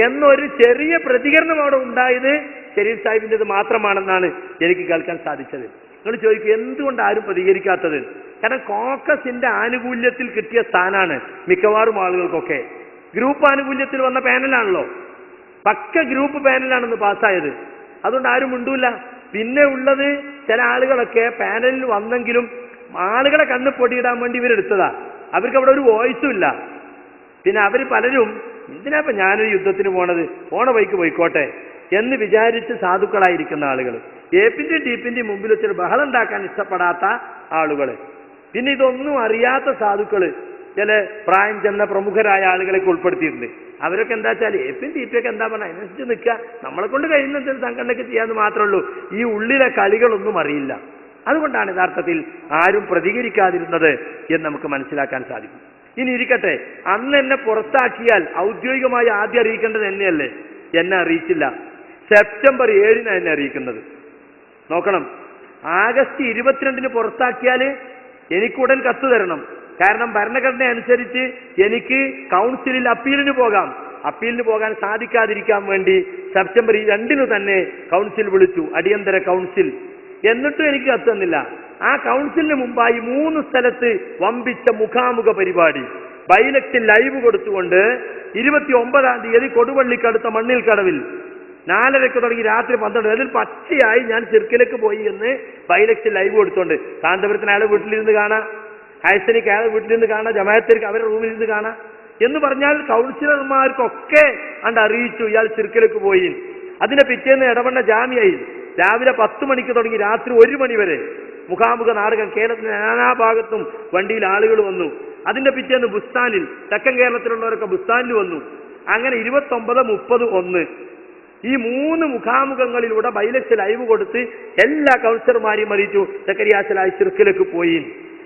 എന്നൊരു ചെറിയ പ്രതികരണം അവിടെ ഉണ്ടായത് ഷെരീഫ് സാഹിബിൻ്റെത് മാത്രമാണെന്നാണ് എനിക്ക് കേൾക്കാൻ സാധിച്ചത്. നിങ്ങൾ ചോദിക്കും, എന്തുകൊണ്ട് ആരും പ്രതികരിക്കാത്തത്? കാരണം കോക്കസിന്റെ ആനുകൂല്യത്തിൽ കിട്ടിയ സ്ഥാനാണ് മിക്കവാറും ആളുകൾക്കൊക്കെ. ഗ്രൂപ്പ് ആനുകൂല്യത്തിൽ വന്ന പാനലാണല്ലോ, പക്ക ഗ്രൂപ്പ് പാനലാണെന്ന് പാസ്സായത്. അതുകൊണ്ട് ആരും മിണ്ടൂല. പിന്നെ ഉള്ളത് ചില ആളുകളൊക്കെ പാനലിൽ വന്നെങ്കിലും ആളുകളെ കണ്ണ് പൊടിയിടാൻ വേണ്ടി ഇവരെടുത്തതാ. അവർക്ക് അവിടെ ഒരു വോയിസും ഇല്ല. പിന്നെ അവർ പലരും എന്തിനാപ്പം ഞാനൊരു യുദ്ധത്തിന് പോണ വഴിക്ക് പോയിക്കോട്ടെ എന്ന് വിചാരിച്ച് സാധുക്കളായിരിക്കുന്ന ആളുകൾ, എ.പിന്റെയും ടി.പിന്റെയും മുമ്പിൽ വെച്ചൊരു ബഹളം ഉണ്ടാക്കാൻ ഇഷ്ടപ്പെടാത്ത ആളുകൾ, പിന്നെ ഇതൊന്നും അറിയാത്ത സാധുക്കള്, ചില പ്രായം ചെന്ന പ്രമുഖരായ ആളുകളൊക്കെ ഉൾപ്പെടുത്തിയിട്ടുണ്ട്. അവരൊക്കെ എന്താ വെച്ചാൽ എ.പിയും ടി.പിയൊക്കെ എന്താ പറഞ്ഞാൽ അതിനനുസരിച്ച് നിൽക്കുക, നമ്മളെ കൊണ്ട് കഴിയുന്ന സംഘടനയൊക്കെ ചെയ്യാന്ന് മാത്രമേ ഉള്ളൂ. ഈ ഉള്ളിലെ കളികളൊന്നും അറിയില്ല. അതുകൊണ്ടാണ് യഥാർത്ഥത്തിൽ ആരും പ്രതികരിക്കാതിരുന്നത് എന്ന് നമുക്ക് മനസ്സിലാക്കാൻ സാധിക്കും. ഇനി ഇരിക്കട്ടെ, അന്ന് എന്നെ പുറത്താക്കിയാൽ ഔദ്യോഗികമായി ആദ്യം അറിയിക്കേണ്ടത് എന്നെയല്ലേ? എന്നെ അറിയിച്ചില്ല. സെപ്റ്റംബർ 7 എന്നെ അറിയിക്കുന്നത്. നോക്കണം, ആഗസ്റ്റ് 22 പുറത്താക്കിയാൽ എനിക്കുടൻ കത്ത് തരണം. കാരണം ഭരണഘടന അനുസരിച്ച് എനിക്ക് കൗൺസിലിൽ അപ്പീലിന് പോകാം. അപ്പീലിന് പോകാൻ സാധിക്കാതിരിക്കാൻ വേണ്ടി സെപ്റ്റംബർ 2 തന്നെ കൗൺസിൽ വിളിച്ചു, അടിയന്തര കൗൺസിൽ. എന്നിട്ടും എനിക്ക് കത്ത് തന്നില്ല. ആ കൗൺസിലിന് മുമ്പായി 3 സ്ഥലത്ത് വമ്പിച്ച മുഖാമുഖ പരിപാടി, ബൈലക്ഷൻ ലൈവ് കൊടുത്തുകൊണ്ട് 29-ാം തീയതി കൊടുവള്ളിക്കടുത്ത മണ്ണിൽ കടവിൽ 4:30 തുടങ്ങി രാത്രി 12 അതിൽ പച്ചയായി ഞാൻ ചിർക്കിലേക്ക് പോയി എന്ന് ബൈലക്ഷൻ ലൈവ് കൊടുത്തോണ്ട് കാന്തപുരത്തിന് അയാളെ വീട്ടിലിരുന്ന് കാണാം, ഹൈസനിക്ക് അയാളെ വീട്ടിലിരുന്ന് കാണാം, ജമാഅത്തേക്ക് അവരുടെ റൂമിലിരുന്ന് കാണാം എന്ന് പറഞ്ഞാൽ കൗൺസിലർമാർക്കൊക്കെ അറിയിച്ചു ഇയാൾ ചിർക്കിലേക്ക് പോയി. അതിന്റെ പിറ്റേന്ന് ഇടവണ്ണ ജാമ്യയിൽ രാവിലെ 10 മണിക്ക് തുടങ്ങി രാത്രി 1 മണി വരെ മുഖാമുഖ നാടകം. കേരളത്തിന്റെ നാനാഭാഗത്തും വണ്ടിയിൽ ആളുകൾ വന്നു. അതിന്റെ പിറ്റേന്ന് ബുസ്താനിൽ, തെക്കൻ കേരളത്തിലുള്ളവരൊക്കെ ബുസ്താനിൽ വന്നു. അങ്ങനെ 29, 30, 1 ഈ 3 മുഖാമുഖങ്ങളിലൂടെ ബൈലക്സ് ലൈവ് കൊടുത്ത് എല്ലാ കൗൺസിലർമാരെയും അറിയിച്ചു സക്കരിയാസലായി ചിർക്കിലേക്ക് പോയി.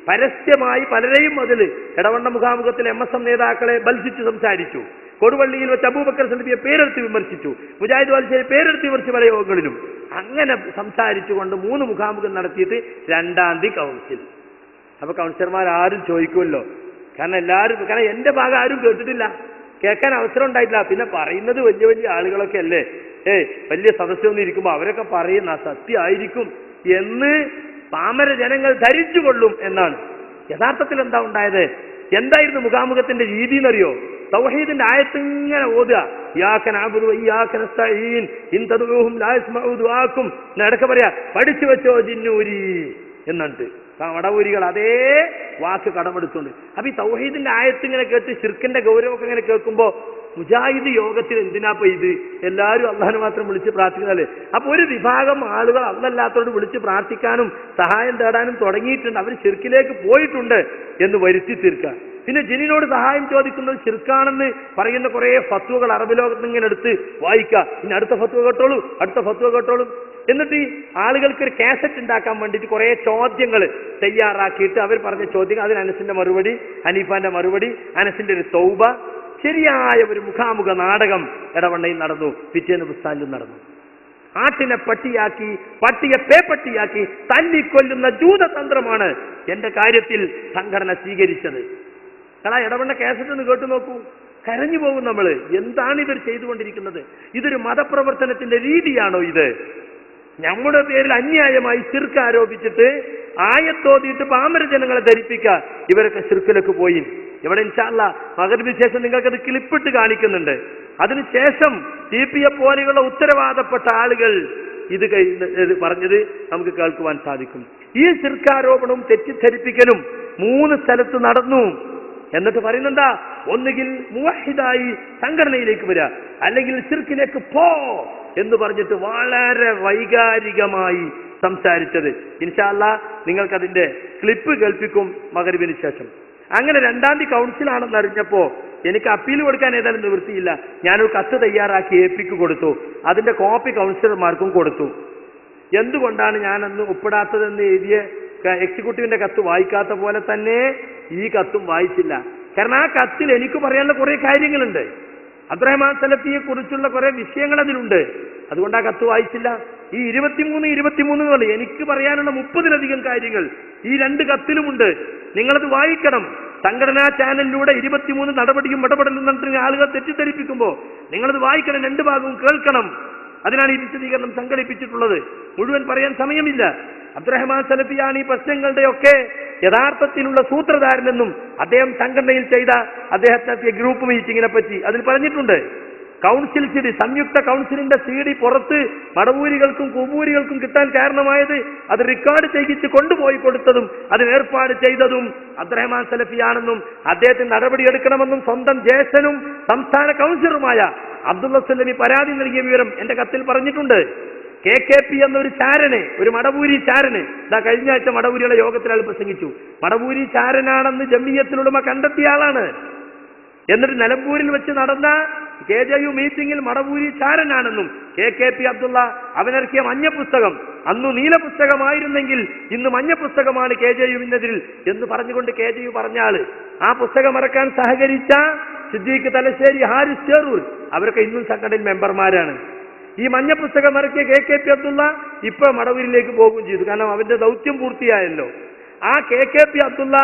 പരസ്യമായി പലരെയും അതിൽ ഇടവണ്ണ മുഖാമുഖത്തിൽ MSM നേതാക്കളെ ബൽസിച്ച് സംസാരിച്ചു. കൊടുവള്ളിയിൽ വെച്ച് അബൂബക്കർ സലഫിയെ പേരെടുത്ത് വിമർശിച്ചു, മുജാഹിദ് വാലിശയെ പേരെടുത്ത് വിമർശിച്ചു പല യോഗങ്ങളിലും. അങ്ങനെ സംസാരിച്ചുകൊണ്ട് 3 മുഖാമുഖം നടത്തിയിട്ട് 2-ാം തീയതി കൗൺസിൽ. അപ്പൊ കൗൺസിലർമാർ ആരും ചോദിക്കുമല്ലോ, കാരണം എന്റെ ഭാഗം ആരും കേട്ടിട്ടില്ല, കേൾക്കാൻ അവസരം ഉണ്ടായിട്ടില്ല. പിന്നെ പറയുന്നത് വലിയ വലിയ ആളുകളൊക്കെ അല്ലേ, വലിയ സദസ്സൊന്നും ഇരിക്കുമ്പോൾ അവരൊക്കെ പറയുന്ന സത്യമായിരിക്കും എന്ന് പാമര ജനങ്ങൾ ധരിച്ചുകൊള്ളും എന്നാണ്. യഥാർത്ഥത്തിൽ എന്താ ഉണ്ടായത്? എന്തായിരുന്നു മുഖാമുഖത്തിന്റെ രീതി എന്നറിയോ? തൗഹീദിന്റെ ആയത്തിങ്ങനെ ഓതുക, ഇയ്യാക നഅ്ബുദു വഇയ്യാക നസ്തഈൻ ഇൻ തദ്ഉഹും ലാ യസ്മഉ ദുആക്കും. നടക്ക പറയാ, പഠിച്ചു വെച്ചോ ജിന്നൂരി എന്നിട്ട് വടവൂരികൾ അതേ വാക്ക് കടമെടുത്തുണ്ട്. അപ്പൊ ഈ തൗഹീദിന്റെ ആയത്തിങ്ങനെ കേട്ട് ശിർക്കിന്റെ ഗൗരവമൊക്കെ ഇങ്ങനെ കേൾക്കുമ്പോ മുജാഹിദ് യോഗത്തിൽ എന്തിനാപ്പോ ഇത്? എല്ലാവരും അള്ളാഹിനെ മാത്രം വിളിച്ച് പ്രാർത്ഥിക്കുന്നതല്ലേ? അപ്പൊ ഒരു വിഭാഗം ആളുകൾ അള്ളല്ലാത്തവരോട് വിളിച്ച് പ്രാർത്ഥിക്കാനും സഹായം തേടാനും തുടങ്ങിയിട്ടുണ്ട്. അവർ ശിർക്കിലേക്ക് പോയിട്ടുണ്ട് എന്ന് വരുത്തി തീർക്കുക. പിന്നെ ജിന്നിനോട് സഹായം ചോദിക്കുന്നത് ശിർക്കാണെന്ന് പറയുന്ന കുറെ ഫത്വകൾ അറബ് ലോകത്ത് ഇങ്ങനെ എടുത്ത് വായിക്കുക. പിന്നെ അടുത്ത ഫത്വ കേട്ടോളൂ എന്നിട്ട് ഈ ആളുകൾക്ക് ഒരു കാസറ്റ് ഉണ്ടാക്കാൻ വേണ്ടിയിട്ട് കുറെ ചോദ്യങ്ങൾ തയ്യാറാക്കിയിട്ട് അവർ പറഞ്ഞ ചോദ്യങ്ങൾ, അതിന് അനസിന്റെ മറുപടി, ഹനീഫാന്റെ മറുപടി, അനസിന്റെ ഒരു തൗബ, ശരിയായ ഒരു മുഖാമുഖ നാടകം ഇടവണ്ണയിൽ നടന്നു. പിറ്റേന്ന് ബുസ്താനിലും നടന്നു. ആട്ടിനെ പട്ടിയാക്കി, പട്ടിയെ പേപ്പട്ടിയാക്കി തല്ലിക്കൊല്ലുന്ന ജൂതതന്ത്രമാണ് എന്റെ കാര്യത്തിൽ സംഘടന സ്വീകരിച്ചത്. ഇടവണ്ണ കാസറ്റ് ഒന്ന് കേട്ടു നോക്കൂ, കരഞ്ഞു പോകും നമ്മള്. എന്താണ് ഇവർ ചെയ്തുകൊണ്ടിരിക്കുന്നത്? ഇതൊരു മതപ്രവർത്തനത്തിന്റെ രീതിയാണോ ഇത്? നമ്മുടെ പേരിൽ അന്യായമായി ശിർക്ക് ആരോപിച്ചിട്ട് ആയത്തോതിയിട്ട് പാമര ജനങ്ങളെ ധരിപ്പിക്കുക ഇവരൊക്കെ ശിർക്കിലേക്ക് പോയി. ഇവിടെ ഇൻഷാ അല്ലാഹ് മഗ്‌രിബിന് ശേഷം നിങ്ങൾക്കത് ക്ലിപ്പിട്ട് കാണിക്കുന്നുണ്ട്. അതിനുശേഷം CPF പോലെയുള്ള ഉത്തരവാദപ്പെട്ട ആളുകൾ ഇത് പറഞ്ഞത് നമുക്ക് കേൾക്കുവാൻ സാധിക്കും. ഈ ശിർക്കാരോപണവും തെറ്റിദ്ധരിപ്പിക്കലും 3 സ്ഥലത്ത് നടന്നു. എന്നിട്ട് പറയുന്നെന്താ? ഒന്നുകിൽ മുവഹിദായി സംഘടനയിലേക്ക് വരിക, അല്ലെങ്കിൽ ശിർക്കിലേക്ക് പോ എന്ന് പറഞ്ഞിട്ട് വളരെ വൈകാരികമായി സംസാരിച്ചത്. ഇൻഷാ അല്ലാഹ് നിങ്ങൾക്കതിന്റെ ക്ലിപ്പ് കേൾപ്പിക്കും മഗ്‌രിബിന് ശേഷം. അങ്ങനെ 2-ാം തീയതി കൗൺസിലാണെന്ന് അറിഞ്ഞപ്പോ എനിക്ക് അപ്പീൽ കൊടുക്കാൻ ഏതായാലും നിവൃത്തിയില്ല. ഞാനൊരു കത്ത് തയ്യാറാക്കി AP-ക്ക് കൊടുത്തു. അതിന്റെ കോപ്പി കൗൺസിലർമാർക്കും കൊടുത്തു. എന്തുകൊണ്ടാണ് ഞാനന്ന് ഒപ്പിടാത്തതെന്ന് എഴുതിയ എക്സിക്യൂട്ടീവിന്റെ കത്ത് വായിക്കാത്ത പോലെ തന്നെ ഈ കത്തും വായിച്ചില്ല. കാരണം ആ കത്തിൽ എനിക്ക് പറയാനുള്ള കുറെ കാര്യങ്ങളുണ്ട്, അബ്ദുറഹ്മാൻ സലഫിയെ കുറിച്ചുള്ള കുറെ വിഷയങ്ങൾ അതിലുണ്ട്. അതുകൊണ്ട് ആ കത്ത് വായിച്ചില്ല. ഈ 23 പോലെ എനിക്ക് പറയാനുള്ള 30-ലധികം കാര്യങ്ങൾ ഈ 2 കത്തിലുമുണ്ട്. നിങ്ങളത് വായിക്കണം. സംഘടനാ ചാനലിലൂടെ 23 നടപടിയും ഇടപെടലും നടത്തുന്ന ആളുകൾ തെറ്റിദ്ധരിപ്പിക്കുമ്പോൾ നിങ്ങളത് വായിക്കണം, 2 ഭാഗവും കേൾക്കണം. അതിനാണ് ഈ വിശദീകരണം സംഘടിപ്പിച്ചിട്ടുള്ളത്. മുഴുവൻ പറയാൻ സമയമില്ല. അബ്ദുറഹ്മാൻ സലഫിയാണ് ഈ പ്രശ്നങ്ങളുടെയൊക്കെ യഥാർത്ഥത്തിലുള്ള സൂത്രധാരനെന്നും അദ്ദേഹം സംഘടനയിൽ ചെയ്ത അദ്ദേഹത്തെ ഗ്രൂപ്പ് മീറ്റിങ്ങിനെ പറ്റി അതിൽ പറഞ്ഞിട്ടുണ്ട്. കൗൺസിൽ CD, സംയുക്ത കൗൺസിലിന്റെ CD പുറത്ത് മടവൂരികൾക്കും കുബൂരികൾക്കും കിട്ടാൻ കാരണമായത് അത് റെക്കോർഡ് ചെയ്യിച്ച് കൊണ്ടുപോയി കൊടുത്തതും അതിന് ഏർപ്പാട് ചെയ്തതും അബ്ദുറഹ്മാൻ സലഫിയാണെന്നും അദ്ദേഹത്തിന് നടപടിയെടുക്കണമെന്നും സ്വന്തം ജ്യേഷ്ഠനും സംസ്ഥാന കൗൺസിലറുമായ അബ്ദുള്ള സലഫി പരാതി നൽകിയ വിവരം എന്റെ കത്തിൽ പറഞ്ഞിട്ടുണ്ട്. KKP എന്നൊരു ചാരനെ, ഒരു മടവൂരി ചാരന്, കഴിഞ്ഞ ആഴ്ച മടവൂരിയുടെ യോഗത്തിൽ അയാൾ പ്രസംഗിച്ചു. മടവൂരി ചാരനാണെന്ന് ജമിയത്തുലുലമ കണ്ടെത്തിയ ആളാണ്. എന്നിട്ട് നിലമ്പൂരിൽ വെച്ച് നടന്ന KJU മീറ്റിംഗിൽ മടവൂരി ചാരനാണെന്നും KKP അബ്ദുള്ള അവനിറക്കിയ മഞ്ഞ പുസ്തകം അന്നു നീല പുസ്തകമായിരുന്നെങ്കിൽ ഇന്ന് മഞ്ഞ പുസ്തകമാണ് KJUവിനെതിരിൽ എന്ന് പറഞ്ഞുകൊണ്ട് KJU പറഞ്ഞ ആള്. ആ പുസ്തകം ഇറക്കാൻ സഹകരിച്ച സിദ്ദീഖ് തലശ്ശേരി, ഹാരിസ് ചേറൂർ അവരൊക്കെ ഇന്നും സംഘടനയിൽ മെമ്പർമാരാണ്. ഈ മഞ്ഞ പുസ്തകം ഇറക്കിയ KKP അബ്ദുള്ള ഇപ്പൊ മടവൂരിലേക്ക് പോകുകയും ചെയ്തു. കാരണം അവന്റെ ദൗത്യം പൂർത്തിയായല്ലോ. ആ KKP അബ്ദുള്ള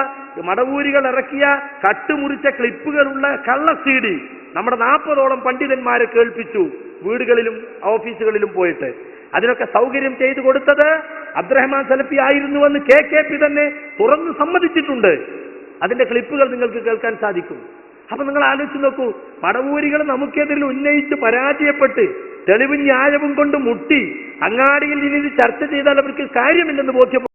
മടവൂരികൾ ഇറക്കിയ കട്ടുമുറിച്ച ക്ലിപ്പുകളുള്ള കള്ള CD നമ്മുടെ 40ഓളം പണ്ഡിതന്മാരെ കേൾപ്പിച്ചു, വീടുകളിലും ഓഫീസുകളിലും പോയിട്ട്. അതിനൊക്കെ സൗകര്യം ചെയ്തു കൊടുത്തത് അബ്ദുറഹ്മാൻ സലഫി ആയിരുന്നുവെന്ന് KKP തന്നെ തുറന്നു സമ്മതിച്ചിട്ടുണ്ട്. അതിന്റെ ക്ലിപ്പുകൾ നിങ്ങൾക്ക് കേൾക്കാൻ സാധിക്കും. അപ്പൊ നിങ്ങൾ ആലോചിച്ച് നോക്കൂ, മടവൂരികൾ നമുക്കെതിരിൽ ഉന്നയിച്ച് പരാജയപ്പെട്ട് തെളിവും ന്യായവും കൊണ്ട് മുട്ടി അങ്ങാടിയിൽ ഇനി ചർച്ച ചെയ്താൽ അവർക്ക് കാര്യമില്ലെന്ന് ബോധ്യം